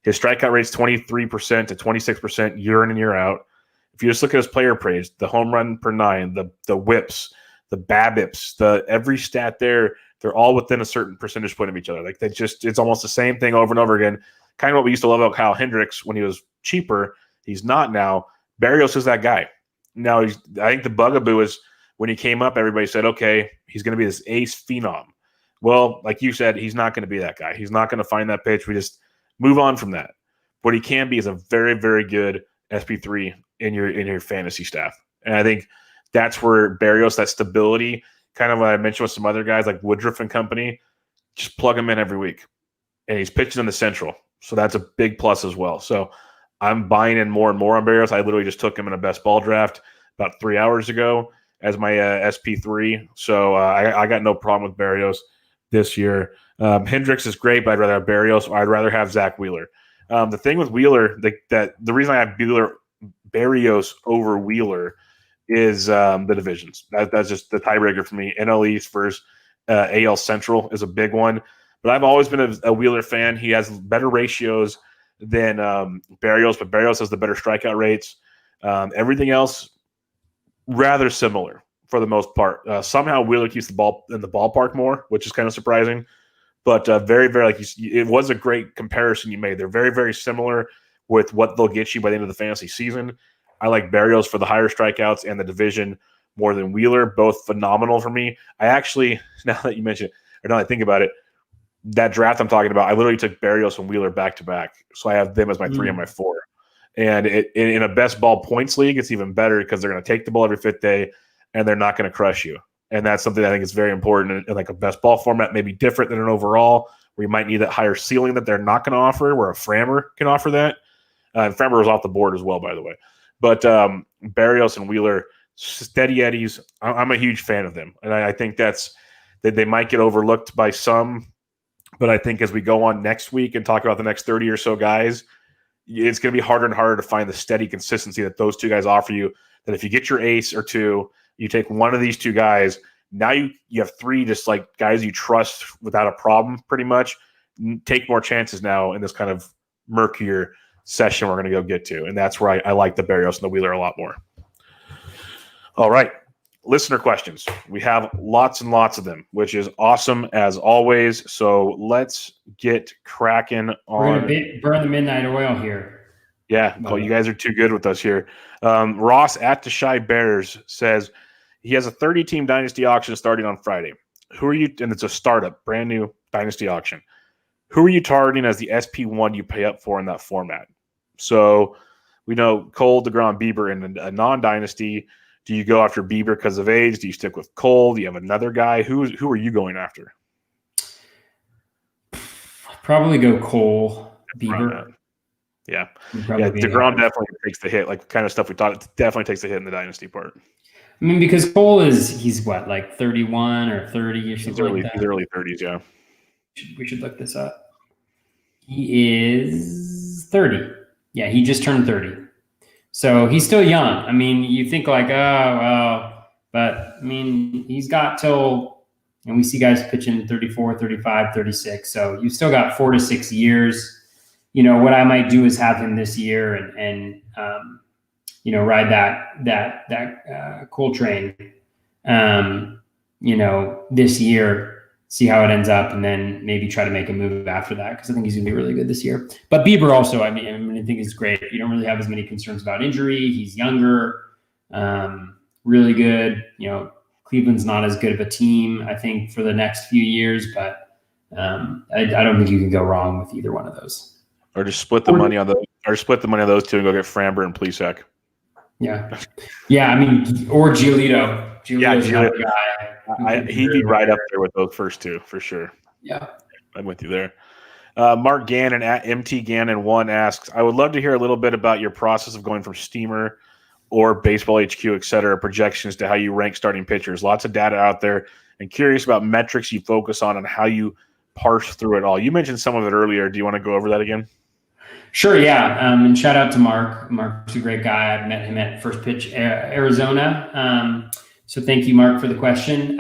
His strikeout rate's 23% to 26% year in and year out. If you just look at his player praise, the home run per 9, the whips, the BABIPs, every stat there, they're all within a certain percentage point of each other. Like it's almost the same thing over and over again. Kind of what we used to love about Kyle Hendricks when he was cheaper. He's not now. Barrios is that guy. Now I think the bugaboo is when he came up, everybody said, okay, he's going to be this ace phenom. Well, like you said, he's not going to be that guy. He's not going to find that pitch. We just move on from that. What he can be is a very, very good SP3 in your fantasy staff. And I think that's where Barrios, that stability, kind of what I mentioned with some other guys like Woodruff and company, just plug him in every week. And he's pitching in the Central. So that's a big plus as well. So I'm buying in more and more on Barrios. I literally just took him in a best ball draft about 3 hours ago as my SP3. So I got no problem with Barrios this year. Hendricks is great, but I'd rather have Barrios, or I'd rather have Zach Wheeler. The thing with Wheeler, the reason I have Barrios over Wheeler is the divisions. That's just the tiebreaker for me. NL East versus AL Central is a big one. But I've always been a Wheeler fan. He has better ratios than Barrios, but Barrios has the better strikeout rates. Everything else, rather similar for the most part. Somehow Wheeler keeps the ball in the ballpark more, which is kind of surprising. But very, very, it was a great comparison you made. They're very, very similar with what they'll get you by the end of the fantasy season. I like Barrios for the higher strikeouts and the division more than Wheeler. Both phenomenal for me. I actually, now that you mention it, or now that I think about it, that draft I'm talking about, I literally took Barrios and Wheeler back to back. So I have them as my 3 and my 4. And in a best ball points league, it's even better because they're going to take the ball every fifth day and they're not going to crush you. And that's something I think is very important in like a best ball format, maybe different than an overall, where you might need that higher ceiling that they're not going to offer, where a Frammer can offer that. And Frammer was off the board as well, by the way. But Barrios and Wheeler, steady Eddies, I'm a huge fan of them. And I think that they might get overlooked by some. But I think as we go on next week and talk about the next 30 or so guys, it's going to be harder and harder to find the steady consistency that those two guys offer you. That if you get your ace or two, you take one of these two guys, now you have 3 just like guys you trust without a problem pretty much. Take more chances now in this kind of murkier session we're going to go get to. And that's where I like the Barrios and the Wheeler a lot more. All right. Listener questions. We have lots and lots of them, which is awesome as always. So let's get cracking on. We're going to burn the midnight oil here. Yeah. Well, you guys are too good with us here. Ross at the Shy Bears says he has a 30-team dynasty auction starting on Friday. Who are you? And it's a startup, brand new dynasty auction. Who are you targeting as the SP1 you pay up for in that format? So we know Cole, DeGrom, Bieber in a non-dynasty. Do you go after Bieber because of age? Do you stick with Cole? Do you have another guy? Who are you going after? Probably go Cole, Bieber. Yeah. DeGrom definitely takes the hit. Like kind of stuff we thought, definitely takes the hit in the dynasty part. I mean, because Cole he's what, like 31 or 30 or something like that? He's early 30s, yeah. We should look this up. He is 30. Yeah, he just turned 30. So he's still young. I mean, you think like, oh, well, but I mean, he's got till, and we see guys pitching 34, 35, 36. So you still got 4 to 6 years. You know, what I might do is have him this year and you know, ride that cool train, you know, this year, see how it ends up, and then maybe try to make a move after that, because I think he's going to be really good this year. But Bieber also, I mean, I think he's great. You don't really have as many concerns about injury. He's younger, really good. You know, Cleveland's not as good of a team, I think, for the next few years, but I don't think you can go wrong with either one of those. Or just split the money on those two and go get Framber and Plesac. Yeah. Yeah, I mean, or Giolito. Giolito's another guy. He'd be right up there with those first two for sure. Yeah. I'm with you there. Mark Gannon at MT Gannon 1 asks, I would love to hear a little bit about your process of going from steamer or Baseball HQ, et cetera, projections to how you rank starting pitchers. Lots of data out there, and curious about metrics you focus on and how you parse through it all. You mentioned some of it earlier. Do you want to go over that again? Sure, yeah. And shout out to Mark. Mark's a great guy. I've met him at First Pitch Arizona. So thank you, Mark, for the question.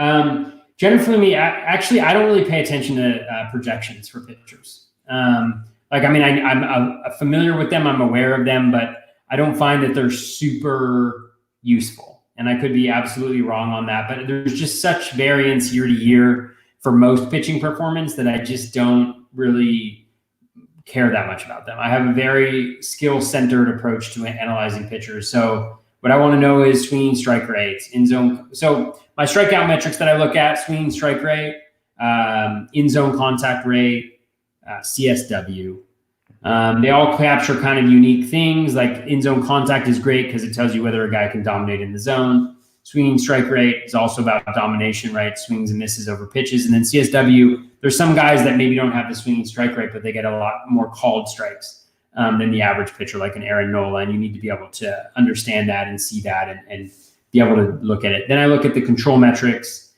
Generally, I don't really pay attention to projections for pitchers. I'm familiar with them. I'm aware of them, but I don't find that they're super useful. And I could be absolutely wrong on that, but there's just such variance year to year for most pitching performance that I just don't really care that much about them. I have a very skill-centered approach to analyzing pitchers. So what I want to know is swinging strike rates, in zone. So my strikeout metrics that I look at: swinging strike rate, in zone contact rate, CSW. They all capture kind of unique things. Like in zone contact is great because it tells you whether a guy can dominate in the zone. Swinging strike rate is also about domination, right? Swings and misses over pitches. And then CSW, there's some guys that maybe don't have the swinging strike rate, but they get a lot more called strikes than the average pitcher, like an Erin Nola. And you need to be able to understand that and see that and be able to look at it. Then I look at the control metrics,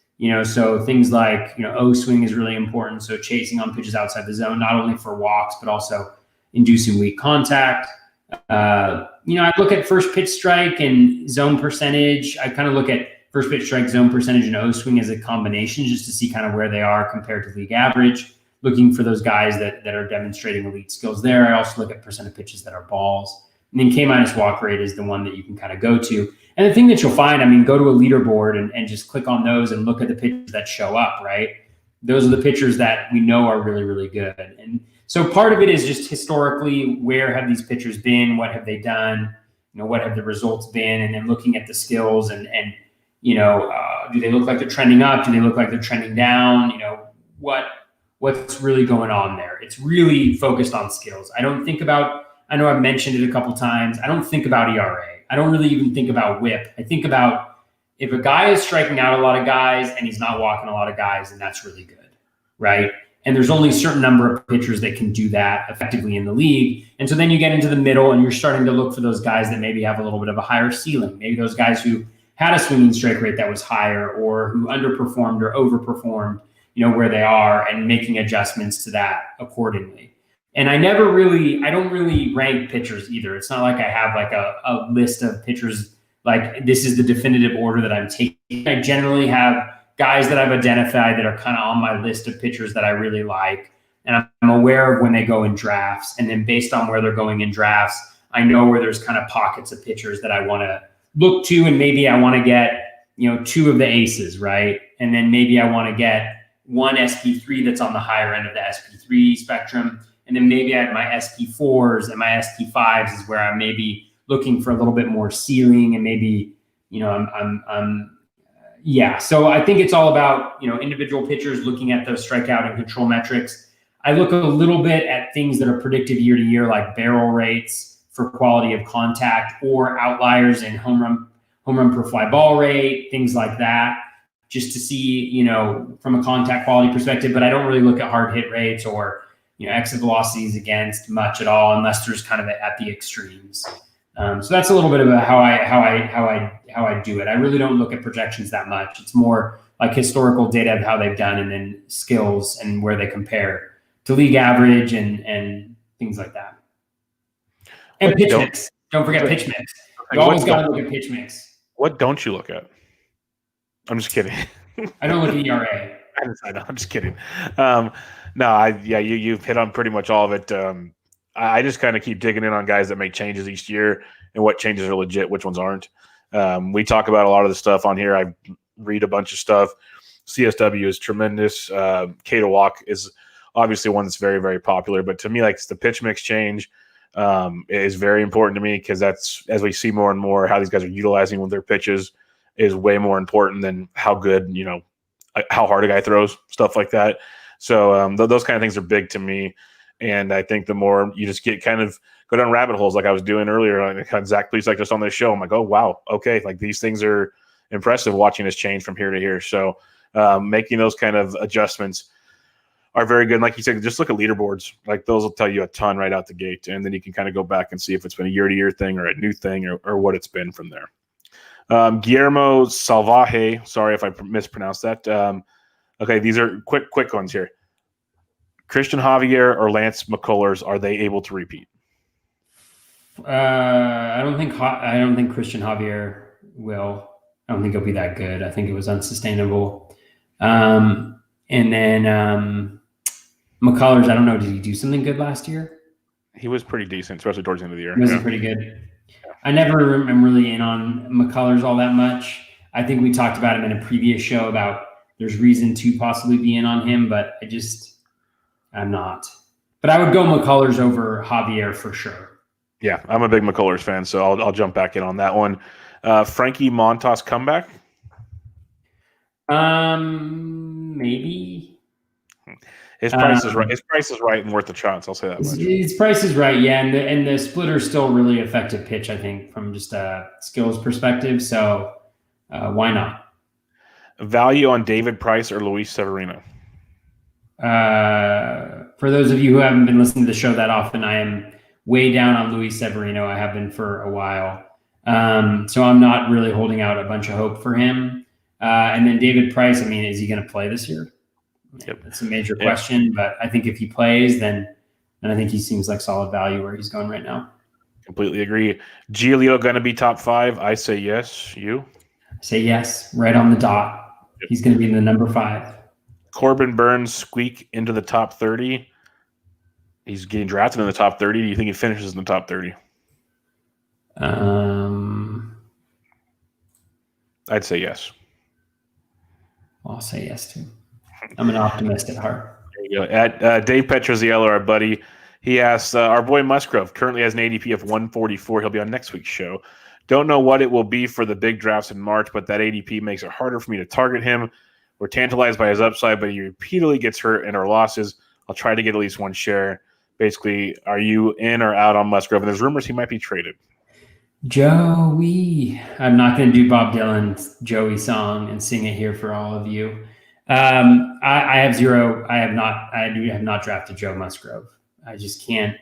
so things like, O swing is really important. So chasing on pitches outside the zone, not only for walks, but also inducing weak contact. I look at first pitch strike and zone percentage. I kind of look at first pitch strike, zone percentage, and O swing as a combination just to see kind of where they are compared to league average, looking for those guys that are demonstrating elite skills there. I also look at percent of pitches that are balls. And then K- walk rate is the one that you can kind of go to. And the thing that you'll find, go to a leaderboard and just click on those and look at the pitchers that show up, right? Those are the pitchers that we know are really, really good. And so part of it is just historically, where have these pitchers been? What have they done? What have the results been? And then looking at the skills and do they look like they're trending up? Do they look like they're trending down? What's really going on there? It's really focused on skills. I know I've mentioned it a couple times. I don't think about ERA. I don't really even think about WHIP. I think about if a guy is striking out a lot of guys and he's not walking a lot of guys, then that's really good, right? And there's only a certain number of pitchers that can do that effectively in the league. And so then you get into the middle and you're starting to look for those guys that maybe have a little bit of a higher ceiling. Maybe those guys who had a swinging strike rate that was higher or who underperformed or overperformed, where they are, and making adjustments to that accordingly. And I don't really rank pitchers either. It's not like I have like a list of pitchers, like this is the definitive order that I'm taking. I generally have guys that I've identified that are kind of on my list of pitchers that I really like. And I'm aware of when they go in drafts. And then based on where they're going in drafts, I know where there's kind of pockets of pitchers that I want to look to. And maybe I want to get, two of the aces, right? And then maybe I want to get one SP3 that's on the higher end of the SP3 spectrum. And then maybe I have my SP4s and my SP5s is where I'm maybe looking for a little bit more ceiling and maybe, So I think it's all about, individual pitchers looking at those strikeout and control metrics. I look a little bit at things that are predicted year to year, like barrel rates for quality of contact or outliers in home run per fly ball rate, things like that, just to see, from a contact quality perspective. But I don't really look at hard hit rates or, exit velocities against much at all, unless there's kind of at the extremes. So that's a little bit about how I do it. I really don't look at projections that much. It's more like historical data of how they've done, and then skills and where they compare to league average and things like that. And pitch mix. Don't forget pitch mix. You always got to look at pitch mix. What don't you look at? I'm just kidding. I don't look at ERA. I know. I'm just kidding. You've hit on pretty much all of it. I just kind of keep digging in on guys that make changes each year and what changes are legit, which ones aren't. We talk about a lot of the stuff on here. I read a bunch of stuff. CSW is tremendous. K to walk is obviously one that's very, very popular. But to me, like the pitch mix change is very important to me because that's, as we see more and more, how these guys are utilizing with their pitches is way more important than how good, how hard a guy throws, stuff like that. So those kind of things are big to me. And I think the more you just go down rabbit holes like I was doing earlier, like Zach Plesac just on this show, I'm like, oh, wow, okay, like these things are impressive watching this change from here to here. So making those kind of adjustments are very good. And like you said, just look at leaderboards. Like those will tell you a ton right out the gate. And then you can kind of go back and see if it's been a year-to-year thing or a new thing or what it's been from there. Guillermo Salvaje, sorry if I mispronounced that. Okay, these are quick ones here. Christian Javier or Lance McCullers, are they able to repeat? I don't think Christian Javier will. I don't think he'll be that good. I think it was unsustainable. And then McCullers, I don't know. Did he do something good last year? He was pretty decent, especially towards the end of the year. Was he pretty good? I never am really in on McCullers all that much. I think we talked about him in a previous show about there's reason to possibly be in on him, but I'm not. But I would go McCullers over Javier for sure. Yeah, I'm a big McCullers fan, so I'll jump back in on that one. Frankie Montas comeback? Maybe. His price is right. His price is right and worth the chance. I'll say that much. His price is right, yeah, and the splitter's still really effective pitch, I think, from just a skills perspective. So why not? Value on David Price or Luis Severino? For those of you who haven't been listening to the show that often, I am way down on Luis Severino. I have been for a while. So I'm not really holding out a bunch of hope for him. And then David Price, I mean, is he going to play this year? Yep. That's a major question, but I think if he plays, then I think he seems like solid value where he's going right now. Completely agree. Giolito going to be top 5? I say yes. You? I say yes, right on the dot. Yep. He's going to be in the number 5. Corbin Burns squeak into the top 30. He's getting drafted in the top 30. Do you think he finishes in the top 30? I'd say yes. I'll say yes too. I'm an optimist at heart. There you go. At Dave Petroziello, our buddy, he asks, our boy Musgrove currently has an ADP of 144. He'll be on next week's show. Don't know what it will be for the big drafts in March, but that ADP makes it harder for me to target him. We're tantalized by his upside, but he repeatedly gets hurt in our losses. I'll try to get at least one share. Basically, are you in or out on Musgrove? And there's rumors he might be traded. Joey. I'm not going to do Bob Dylan's Joey song and sing it here for all of you. I have zero. I have not drafted Joe Musgrove. I just can't.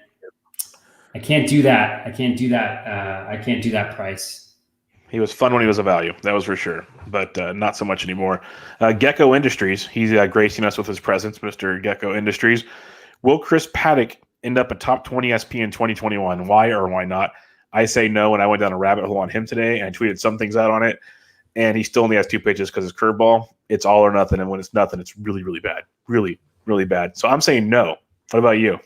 I can't do that. I can't do that price. He was fun when he was a value. That was for sure, but not so much anymore. Gecko Industries. He's gracing us with his presence, Mr. Gecko Industries. Will Chris Paddock end up a top 20 SP in 2021? Why or why not? I say no, and I went down a rabbit hole on him today, and I tweeted some things out on it, and he still only has 2 pitches because his curveball, it's all or nothing, and when it's nothing, it's really, really bad. Really, really bad. So I'm saying no. What about you?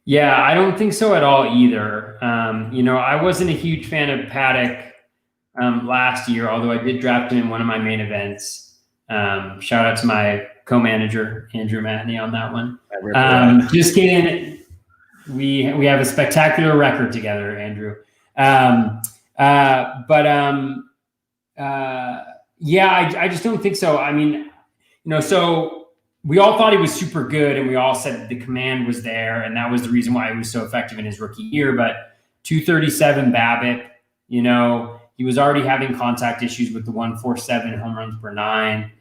Yeah, I don't think so at all either. I wasn't a huge fan of Paddock last year, although I did draft him in one of my main events. Shout out to my co-manager, Andrew Matney, on that one. Just kidding. We have a spectacular record together, Andrew. I just don't think so. I mean, so we all thought he was super good, and we all said the command was there, and that was the reason why he was so effective in his rookie year. But 237 BABIP, he was already having contact issues with the 147 home runs per 9.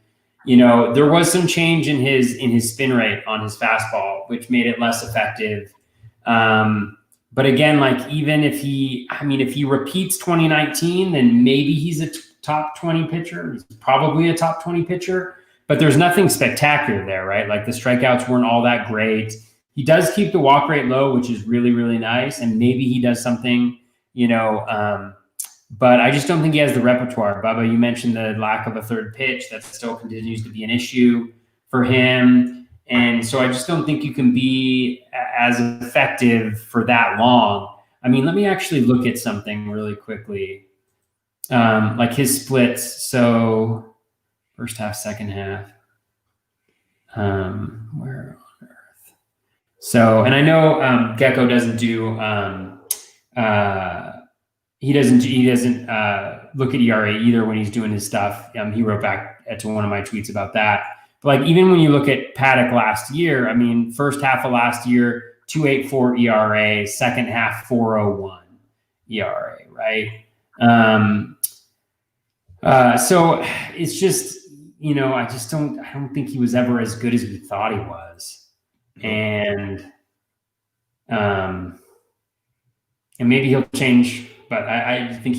There was some change in his spin rate on his fastball, which made it less effective. But again, even if he repeats 2019, then maybe he's a top 20 pitcher. He's probably a top 20 pitcher, but there's nothing spectacular there, right? Like the strikeouts weren't all that great. He does keep the walk rate low, which is really, really nice. And maybe he does something, but I just don't think he has the repertoire. Bubba, you mentioned the lack of a third pitch. That still continues to be an issue for him. And so I just don't think you can be as effective for that long. I mean, let me actually look at something really quickly. Like his splits. So first half, second half. Where on earth? So, and I know Gecko doesn't do he doesn't look at ERA either when he's doing his stuff. He wrote back to one of my tweets about that. But even when you look at Paddock last year, I mean, first half of last year, 2.84 ERA, second half 4.01 ERA, right? So it's just, I don't think he was ever as good as we thought he was. and maybe he'll change. But I think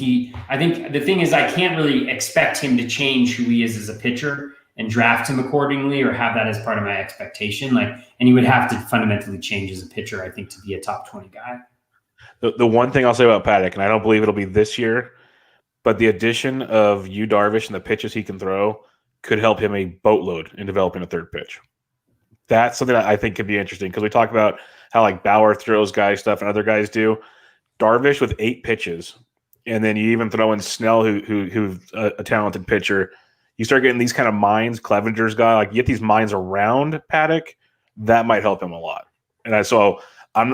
the thing is, I can't really expect him to change who he is as a pitcher and draft him accordingly, or have that as part of my expectation. And he would have to fundamentally change as a pitcher, I think, to be a top 20 guy. The one thing I'll say about Paddock, and I don't believe it'll be this year, but the addition of Yu Darvish and the pitches he can throw could help him a boatload in developing a third pitch. That's something that I think could be interesting, because we talk about how like Bauer throws guy stuff and other guys do. Darvish with 8 pitches, and then you even throw in Snell, who's a talented pitcher. You start getting these kind of minds, Clevenger's guy, like you get these minds around Paddock, that might help him a lot. And I'm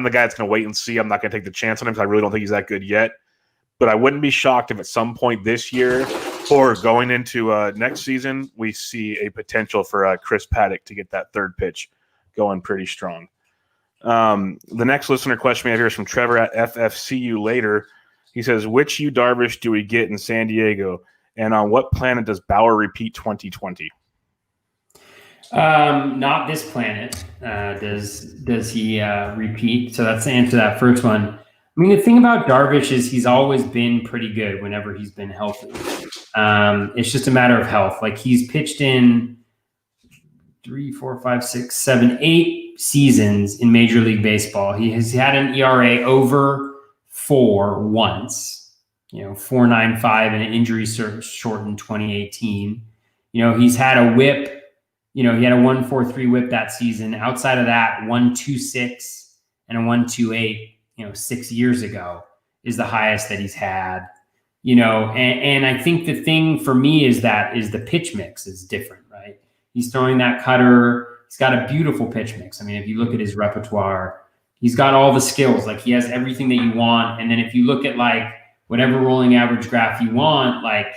the guy that's going to wait and see. I'm not going to take the chance on him because I really don't think he's that good yet. But I wouldn't be shocked if at some point this year or going into next season, we see a potential for Chris Paddock to get that third pitch going pretty strong. The next listener question we have here is from Trevor at FFCU later. He says, which Yu Darvish do we get in San Diego? And on what planet does Bauer repeat 2020? Not this planet. Does he repeat? So that's the answer to that first one. I mean, the thing about Darvish is he's always been pretty good whenever he's been healthy. It's just a matter of health. Like he's pitched in 3, 4, 5, 6, 7, 8 seasons in Major League Baseball. He has had an ERA over 4 once. 4.95 and an injury shortened 2018. He's had a whip. He had a 1.43 whip that season. Outside of that, 1.26 and a 1.28, 6 years ago is the highest that he's had. And I think the thing for me is the pitch mix is different, right? He's throwing that cutter. He's got a beautiful pitch mix. I mean, if you look at his repertoire, he's got all the skills. Like he has everything that you want. And then if you look at like whatever rolling average graph you want, like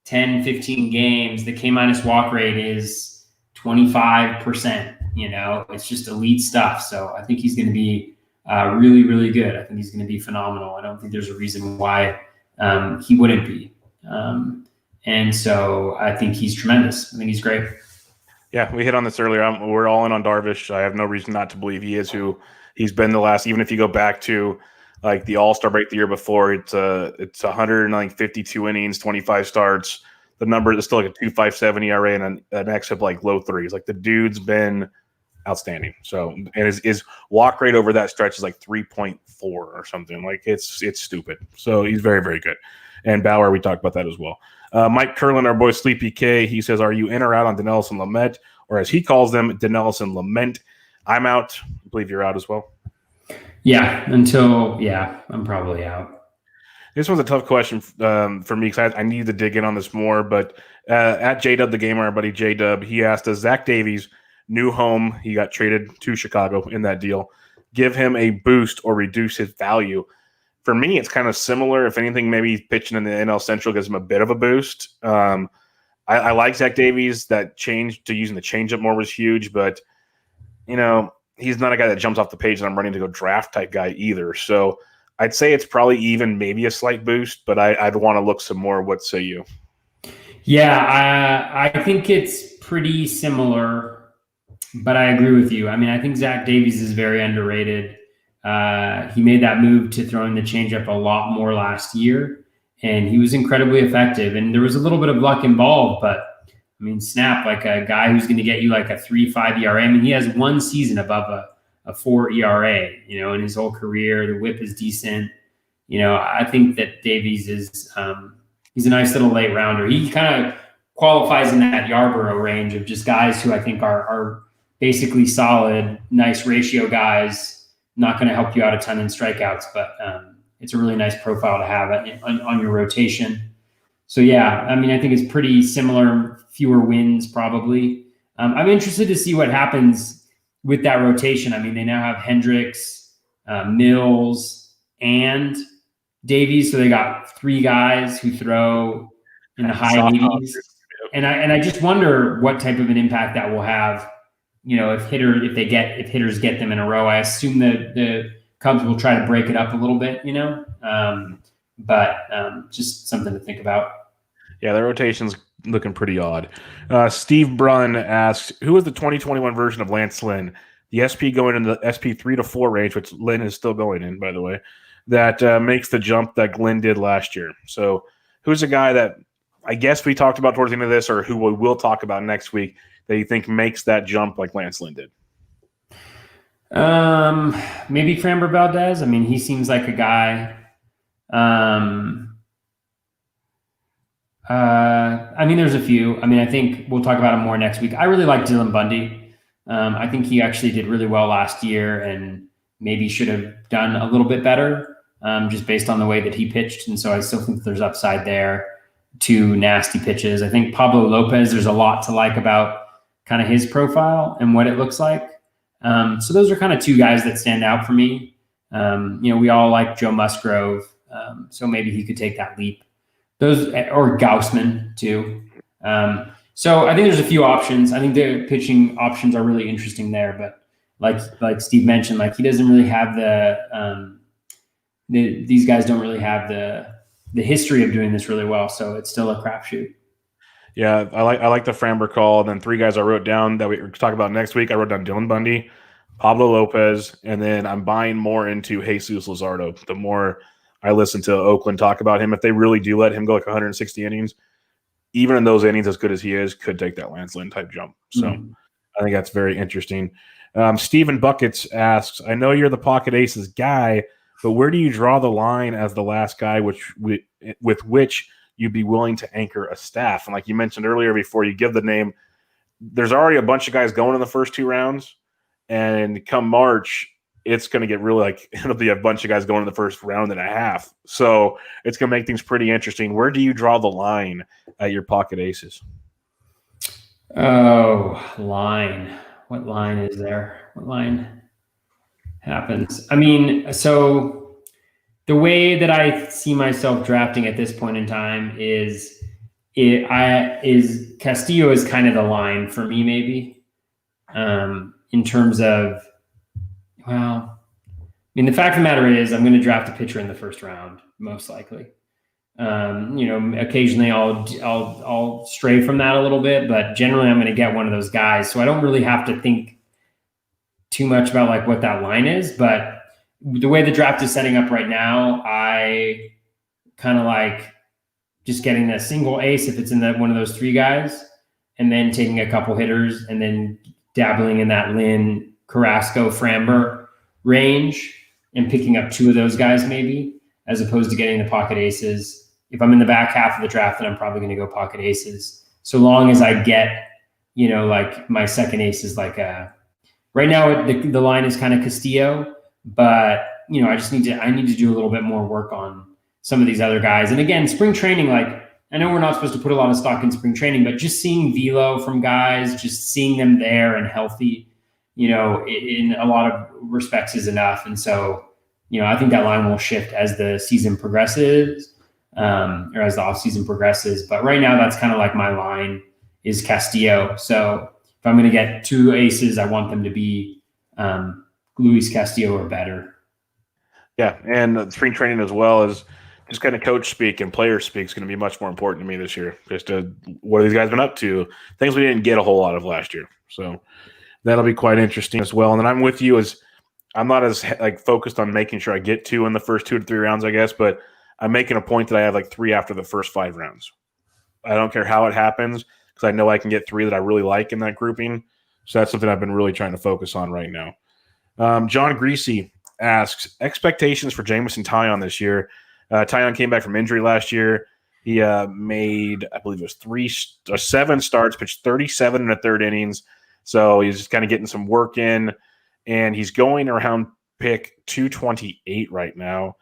10, 15 games, the K- walk rate is 25%. It's just elite stuff. So I think he's going to be really, really good. I think he's going to be phenomenal. I don't think there's a reason why he wouldn't be. And so I think he's tremendous. I think he's great. Yeah, we hit on this earlier. We're all in on Darvish. I have no reason not to believe he is who he's been the last. Even if you go back to like the All-Star break the year before, it's 152 innings, 25 starts. The number is still like a 2.57 ERA and an exit like low threes. Like the dude's been outstanding. So and his walk rate over that stretch is like 3.4 or something. Like it's stupid. So he's very, very good. And Bauer, we talked about that as well. Mike Curlin, our boy Sleepy K, he says, are you in or out on Dinelson Lamet, or as he calls them, Dinelson Lament? I'm out. I believe you're out as well. Yeah, I'm probably out. This was a tough question for me because I needed to dig in on this more. But at J-Dub the Gamer, our buddy J-Dub, he asked, does Zach Davies, new home, he got traded to Chicago in that deal, give him a boost or reduce his value? For me, it's kind of similar. If anything, maybe pitching in the NL Central gives him a bit of a boost. I like Zach Davies. That change to using the changeup more was huge, but he's not a guy that jumps off the page and I'm running to go draft type guy either. So I'd say it's probably even maybe a slight boost, but I'd want to look some more. What say you? Yeah, I think it's pretty similar, but I agree with you. I mean, I think Zach Davies is very underrated. He made that move to throwing the changeup a lot more last year, and he was incredibly effective. And there was a little bit of luck involved, but I mean, snap, like a guy who's going to get you like a 3.5 ERA. I mean, he has one season above a 4 ERA, in his whole career. The whip is decent. I think that Davies is he's a nice little late rounder. He kind of qualifies in that Yarborough range of just guys who I think are basically solid, nice ratio guys. Not going to help you out a ton in strikeouts, but it's a really nice profile to have on your rotation. So, yeah, I mean, I think it's pretty similar, fewer wins probably. I'm interested to see what happens with that rotation. I mean, they now have Hendricks, Mills, and Davies. So they got 3 guys who throw in the high 80s. And I just wonder what type of an impact that will have. If hitters get them in a row. I assume that the Cubs will try to break it up a little bit, but just something to think about. Yeah, the rotation's looking pretty odd. Steve Brunn asks, who is the 2021 version of Lance Lynn? the SP going in the SP 3 to 4 range, which Lynn is still going in, by the way, that makes the jump that Glenn did last year. So who's a guy that I guess we talked about towards the end of this, or who we will talk about next week, that you think makes that jump like Lance Lynn did? Maybe Framber Valdez. I mean, he seems like a guy. I mean, there's a few. I mean, I think we'll talk about him more next week. I really like Dylan Bundy. I think he actually did really well last year and maybe should have done a little bit better, just based on the way that he pitched. And so I still think there's upside there. 2 nasty pitches. I think Pablo Lopez, there's a lot to like about kind of his profile and what it looks like. So those are kind of 2 guys that stand out for me. We all like Joe Musgrove. So maybe he could take that leap. Those, or Gaussman too. So I think there's a few options. I think the pitching options are really interesting there, but like Steve mentioned, like he doesn't really have these guys don't really have the history of doing this really well. So it's still a crapshoot. Yeah, I like the Framber call. And then 3 guys I wrote down that we talk about next week. I wrote down Dylan Bundy, Pablo Lopez, and then I'm buying more into Jesus Luzardo. The more I listen to Oakland talk about him, if they really do let him go like 160 innings, even in those innings, as good as he is, could take that Lance Lynn type jump. So I think that's very interesting. Stephen Buckets asks, I know you're the pocket aces guy, but where do you draw the line as the last guy with which you'd be willing to anchor a staff? And like you mentioned earlier, before you give the name, there's already a bunch of guys going in the first 2 rounds. And come March, it's going to get really it'll be a bunch of guys going in the first round and a half. So it's going to make things pretty interesting. Where do you draw the line at your pocket aces? Oh, line. What line is there? What line happens? I mean, so the way that I see myself drafting at this point in time is Castillo is kind of the line for me, maybe, in terms of, well, I mean, the fact of the matter is I'm going to draft a pitcher in the first round, most likely. Occasionally I'll stray from that a little bit, but generally I'm going to get one of those guys. So I don't really have to think too much about like what that line is, but the way the draft is setting up right now, I kind of like just getting that single ace if it's in one of those 3 guys, and then taking a couple hitters and then dabbling in that Lynn, Carrasco, Framber range and picking up 2 of those guys maybe, as opposed to getting the pocket aces. If I'm in the back half of the draft, then I'm probably going to go pocket aces. So long as I get, like my second ace is like right now the line is kind of Castillo, but I need to do a little bit more work on some of these other guys. And again, spring training, like I know we're not supposed to put a lot of stock in spring training, but just seeing velo from guys, just seeing them there and healthy, in a lot of respects is enough. And so, I think that line will shift as the season progresses, or as the off season progresses. But right now that's kind of like my line is Castillo. So if I'm going to get 2 aces, I want them to be Luis Castillo or better. Yeah, and spring training as well as just kind of coach speak and player speak is going to be much more important to me this year. Just what have these guys been up to? Things we didn't get a whole lot of last year. So that'll be quite interesting as well. And then I'm with you as I'm not as focused on making sure I get 2 in the first 2 to 3 rounds, I guess, but I'm making a point that I have 3 after the first 5 rounds. I don't care how it happens because I know I can get 3 that I really like in that grouping. So that's something I've been really trying to focus on right now. John Greasy asks, expectations for Jameson Taillon this year. Taillon came back from injury last year. He made, I believe it was 7 starts, pitched 37 1/3 innings. So he's just kind of getting some work in, and he's going around pick 228 right now.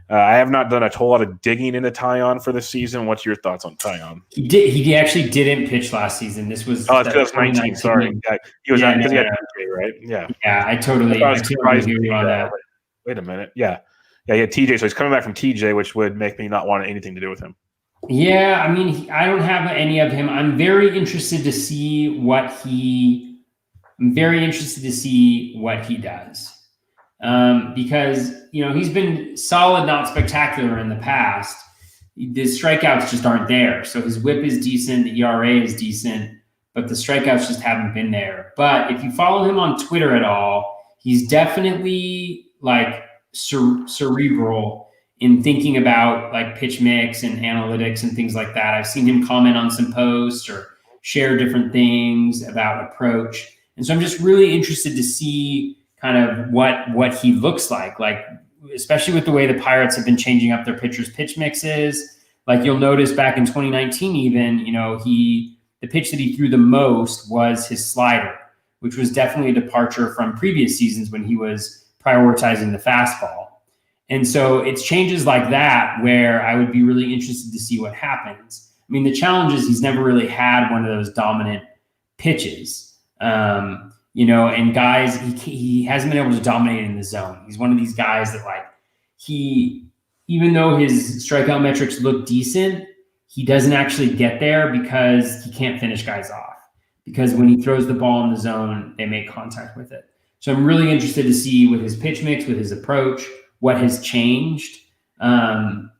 I have not done a whole lot of digging into Taillon for this season. What's your thoughts on Taillon? He actually didn't pitch last season. This was 2019. Sorry, he was because he had TJ, right? Yeah, I totally hear you on that. Wait a minute, yeah, he had TJ, so he's coming back from TJ, which would make me not want anything to do with him. Yeah, I mean, I don't have any of him. I'm very interested to see what he does. Because, he's been solid, not spectacular in the past. The strikeouts just aren't there. So his whip is decent. The ERA is decent. but the strikeouts just haven't been there. But if you follow him on Twitter at all, he's definitely like cerebral in thinking about like pitch mix and analytics and things like that. I've seen him comment on some posts or share different things about approach. And so I'm just really interested to see kind of what he looks like, especially with the way the Pirates have been changing up their pitchers' pitch mixes. Like you'll notice back in 2019, even, the pitch that he threw the most was his slider, which was definitely a departure from previous seasons when he was prioritizing the fastball. And so it's changes like that where I would be really interested to see what happens. I mean, the challenge is he's never really had one of those dominant pitches, and guys, he hasn't been able to dominate in the zone. He's one of these guys that even though his strikeout metrics look decent, he doesn't actually get there because he can't finish guys off. Because when he throws the ball in the zone, they make contact with it. So I'm really interested to see with his pitch mix, with his approach, what has changed. So I'm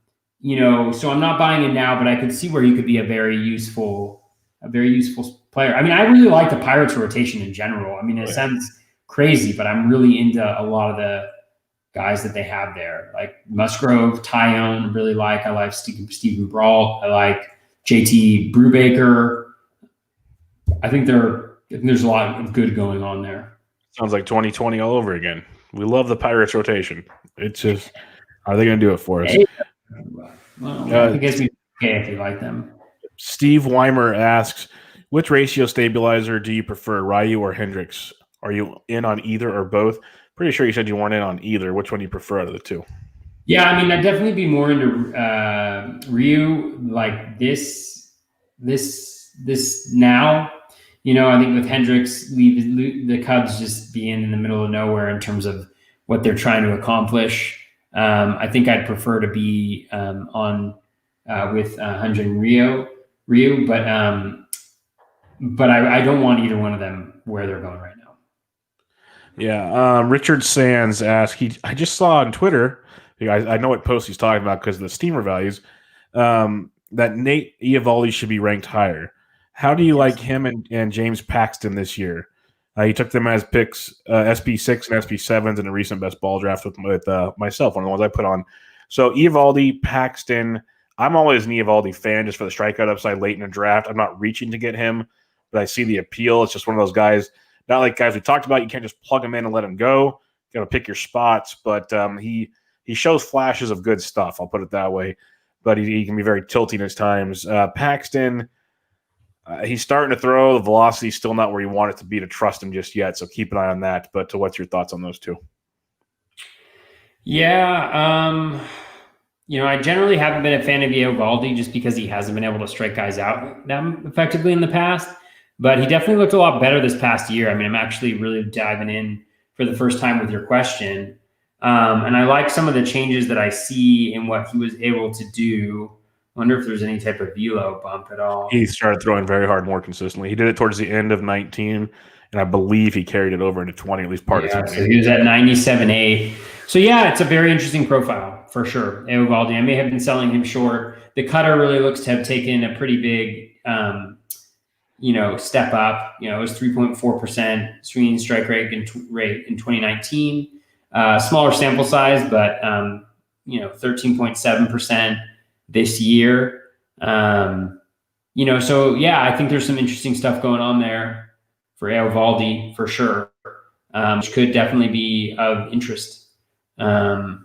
not buying it now, but I could see where he could be a very useful player. I mean, I really like the Pirates rotation in general. I mean, it sounds crazy, but I'm really into a lot of the guys that they have there, like Musgrove, Tyone, really like. I like Stephen Brault. I like JT Brubaker. I think there's a lot of good going on there. Sounds like 2020 all over again. We love the Pirates rotation. It's just, are they going to do it for us? Well, I guess we okay if you like them. Steve Weimer asks, which ratio stabilizer do you prefer, Ryu or Hendricks? Are you in on either or both? Pretty sure you said you weren't in on either. Which one do you prefer out of the two? Yeah, I mean, I'd definitely be more into Ryu like this now. I think with Hendricks, leave the Cubs just being in the middle of nowhere in terms of what they're trying to accomplish. I think I'd prefer to be on with Hyun-Jin Ryu, but I don't want either one of them where they're going right now. Yeah, Richard Sands asked, I just saw on Twitter, I know what post he's talking about because of the steamer values, that Nate Eovaldi should be ranked higher. How do you like him and James Paxton this year? He took them as picks, SB6 and SB7s in a recent best ball draft with myself, one of the ones I put on. So Eovaldi, Paxton, I'm always an Eovaldi fan just for the strikeout upside late in the draft. I'm not reaching to get him, but I see the appeal. It's just one of those guys, not like guys we talked about. You can't just plug him in and let him go. You got to pick your spots, but he shows flashes of good stuff. I'll put it that way, but he can be very tilting at times. Paxton, he's starting to throw. The velocity is still not where you want it to be to trust him just yet, so keep an eye on that. But what's your thoughts on those two? Yeah, I generally haven't been a fan of Eovaldi just because he hasn't been able to strike guys out that effectively in the past. But he definitely looked a lot better this past year. I mean, I'm actually really diving in for the first time with your question. And I like some of the changes that I see in what he was able to do. Wonder if there's any type of velo bump at all. He started throwing very hard more consistently. He did it towards the end of 19, and I believe he carried it over into 20, at least part of it. So he was at 97.8. So, yeah, it's a very interesting profile for sure. Eovaldi, I may have been selling him short. The cutter really looks to have taken a pretty big step up. It was 3.4% swinging strike rate in 2019. Smaller sample size, but 13.7% this year. So yeah, I think there's some interesting stuff going on there for Eovaldi for sure, which could definitely be of interest later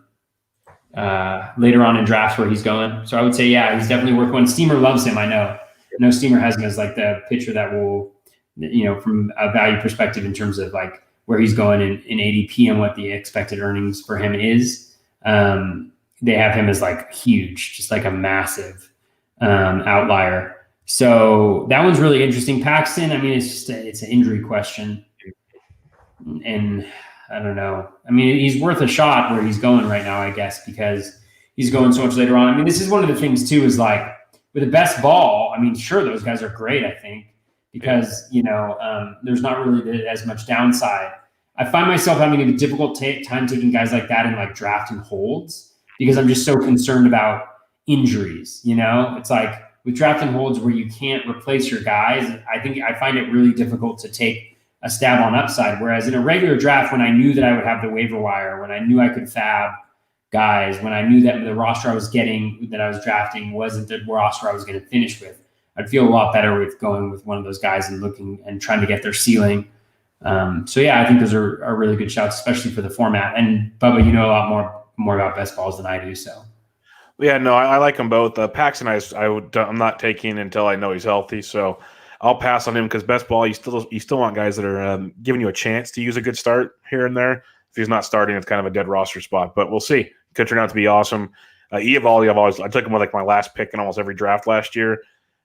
on in drafts where he's going. So I would say, yeah, he's definitely worth one. Steamer loves him. I know Steamer has him as like the pitcher that will, from a value perspective in terms of like where he's going in ADP and what the expected earnings for him is. They have him as like huge, just like a massive outlier. So that one's really interesting. Paxton, I mean, it's an injury question. And I don't know. I mean, he's worth a shot where he's going right now, I guess, because he's going so much later on. I mean, this is one of the things too, is like with the best ball, I mean, sure, those guys are great, I think, because, there's not really as much downside. I find myself having a difficult time taking guys like that in like draft and holds, because I'm just so concerned about injuries. It's like with draft and holds where you can't replace your guys, I find it really difficult to take a stab on upside. Whereas in a regular draft, when I knew that I would have the waiver wire, when I knew I could fab guys, when I knew that the roster I was getting, that I was drafting, wasn't the roster I was going to finish with, I'd feel a lot better with going with one of those guys and looking and trying to get their ceiling. So yeah, I think those are really good shouts, especially for the format. And Bubba, you know a lot more about best balls than I do. So yeah, no, I like them both. Paxton, I'm not taking until I know he's healthy. So I'll pass on him because best ball, you still want guys that are giving you a chance to use a good start here and there. If he's not starting, it's kind of a dead roster spot, but we'll see. Could turn out to be awesome. Eovaldi, I took him with like my last pick in almost every draft last year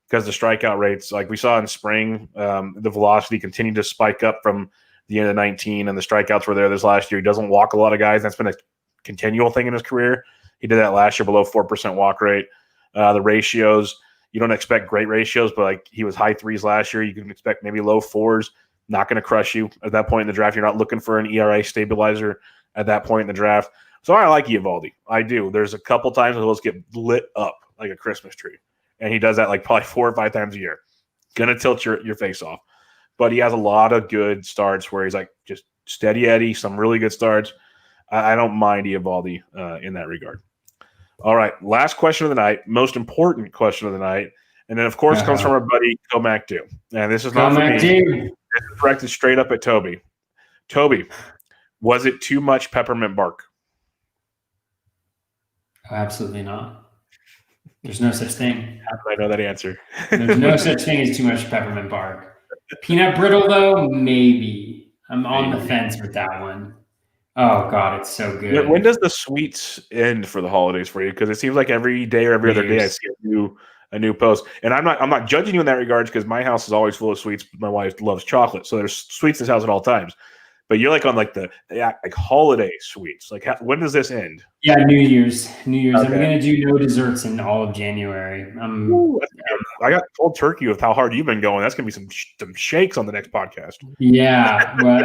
because the strikeout rates, like we saw in spring, the velocity continued to spike up from the end of 19, and the strikeouts were there this last year. He doesn't walk a lot of guys. That's been a continual thing in his career. He did that last year, below 4% walk rate. The ratios, you don't expect great ratios, but like he was high threes last year. You can expect maybe low fours. Not going to crush you at that point in the draft. You're not looking for an ERA stabilizer at that point in the draft. So I like Eovaldi. I do. There's a couple times where he'll get lit up like a Christmas tree. And he does that like probably 4 or 5 times a year. Gonna tilt your face off. But he has a lot of good starts where he's like just steady Eddie, some really good starts. I don't mind Eovaldi in that regard. All right, last question of the night, most important question of the night. And then, of course, comes from our buddy Comac Do. And this is not for me. This is directed straight up at Toby. Toby, was it too much peppermint bark? Absolutely not. There's no such thing. How do I know that answer? There's no such thing as too much peppermint bark. Peanut brittle, though, maybe. I'm on the fence with that one. Oh, God, it's so good. When does the sweets end for the holidays for you? Because it seems like every day or every other day I see a new post. And I'm not judging you in that regard because my house is always full of sweets. My wife loves chocolate, so there's sweets in this house at all times. But you're like on like the holiday sweets. Like when does this end? Yeah, New Year's. Okay. I'm gonna do no desserts in all of January. I got cold turkey with how hard you've been going. That's gonna be some shakes on the next podcast. Yeah, well,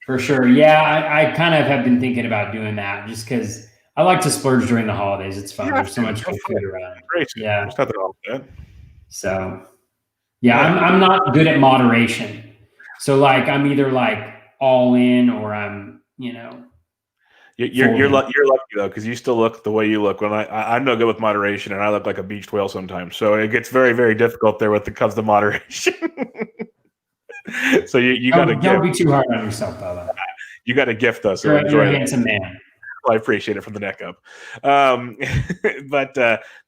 for sure. Yeah, I kind of have been thinking about doing that just because I like to splurge during the holidays. It's fun. There's so much good food around. Great. Yeah, there's nothing wrong with that. So, yeah, I'm not good at moderation. So like I'm either like all in or I'm, You're lucky though, because you still look the way you look. When I'm no good with moderation, and I look like a beached whale sometimes. So it gets very, very difficult there when it comes to moderation. So you got to don't be too hard on yourself, Bubba. You got to gift us. You're a handsome man. Well, I appreciate it from the neck up. But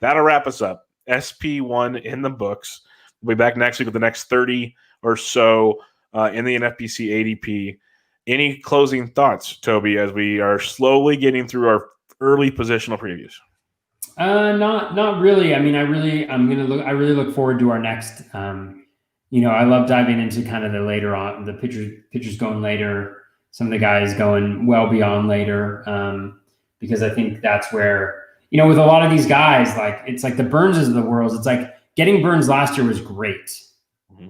that'll wrap us up. SP1 in the books. We'll be back next week with the next 30 or so in the NFBC ADP. Any closing thoughts, Toby, as we are slowly getting through our early positional previews? Not really. I mean, I really look forward to our next. I love diving into kind of the later on, the pitchers going later, some of the guys going well beyond later, because I think that's where, with a lot of these guys, like it's like the Burnses of the world. It's like getting Burns last year was great. Mm-hmm.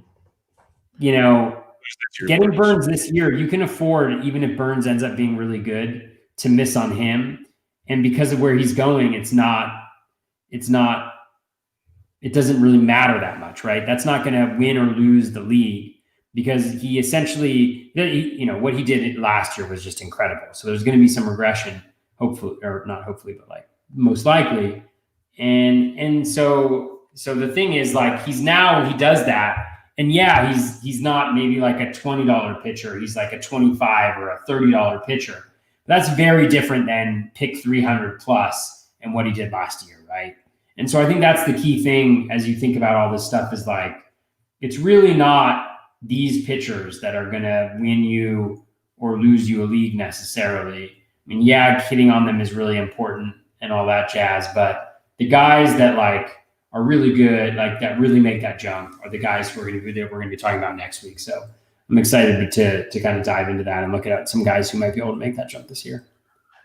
Getting Burns this year, you can afford, even if Burns ends up being really good, to miss on him. And because of where he's going, it doesn't really matter that much, right? That's not going to win or lose the league because he essentially, what he did last year was just incredible. So there's going to be some regression, hopefully, or not hopefully, but like most likely. And so the thing is like, he does that. And yeah, he's not maybe like a $20 pitcher. He's like a $25 or a $30 pitcher. That's very different than pick 300 plus and what he did last year, right? And so I think that's the key thing as you think about all this stuff is like, it's really not these pitchers that are going to win you or lose you a league necessarily. I mean, yeah, hitting on them is really important and all that jazz, but the guys that like are really good, like that really make that jump are the guys we're going to be talking about next week. So I'm excited to kind of dive into that and look at some guys who might be able to make that jump this year.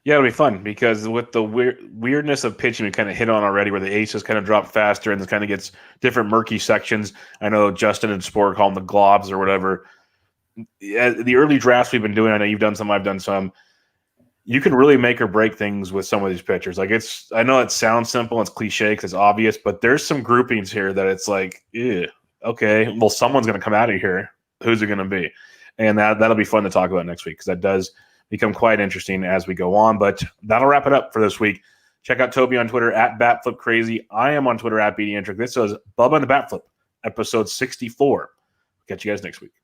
Yeah, it'll be fun because with the weirdness of pitching, we kind of hit on already where the aces kind of drop faster and it kind of gets different murky sections. I know Justin and Sport call them the globs or whatever. The early drafts we've been doing, I know you've done some, I've done some. you can really make or break things with some of these pitchers. Like I know it sounds simple, it's cliche because it's obvious, but there's some groupings here that it's like, ew, okay, well, someone's going to come out of here. Who's it going to be? And that'll be fun to talk about next week because that does become quite interesting as we go on. But that'll wrap it up for this week. Check out Toby on Twitter at BatFlipCrazy. I am on Twitter at BDentric. This was Bubba the Bat Flip, episode 64. Catch you guys next week.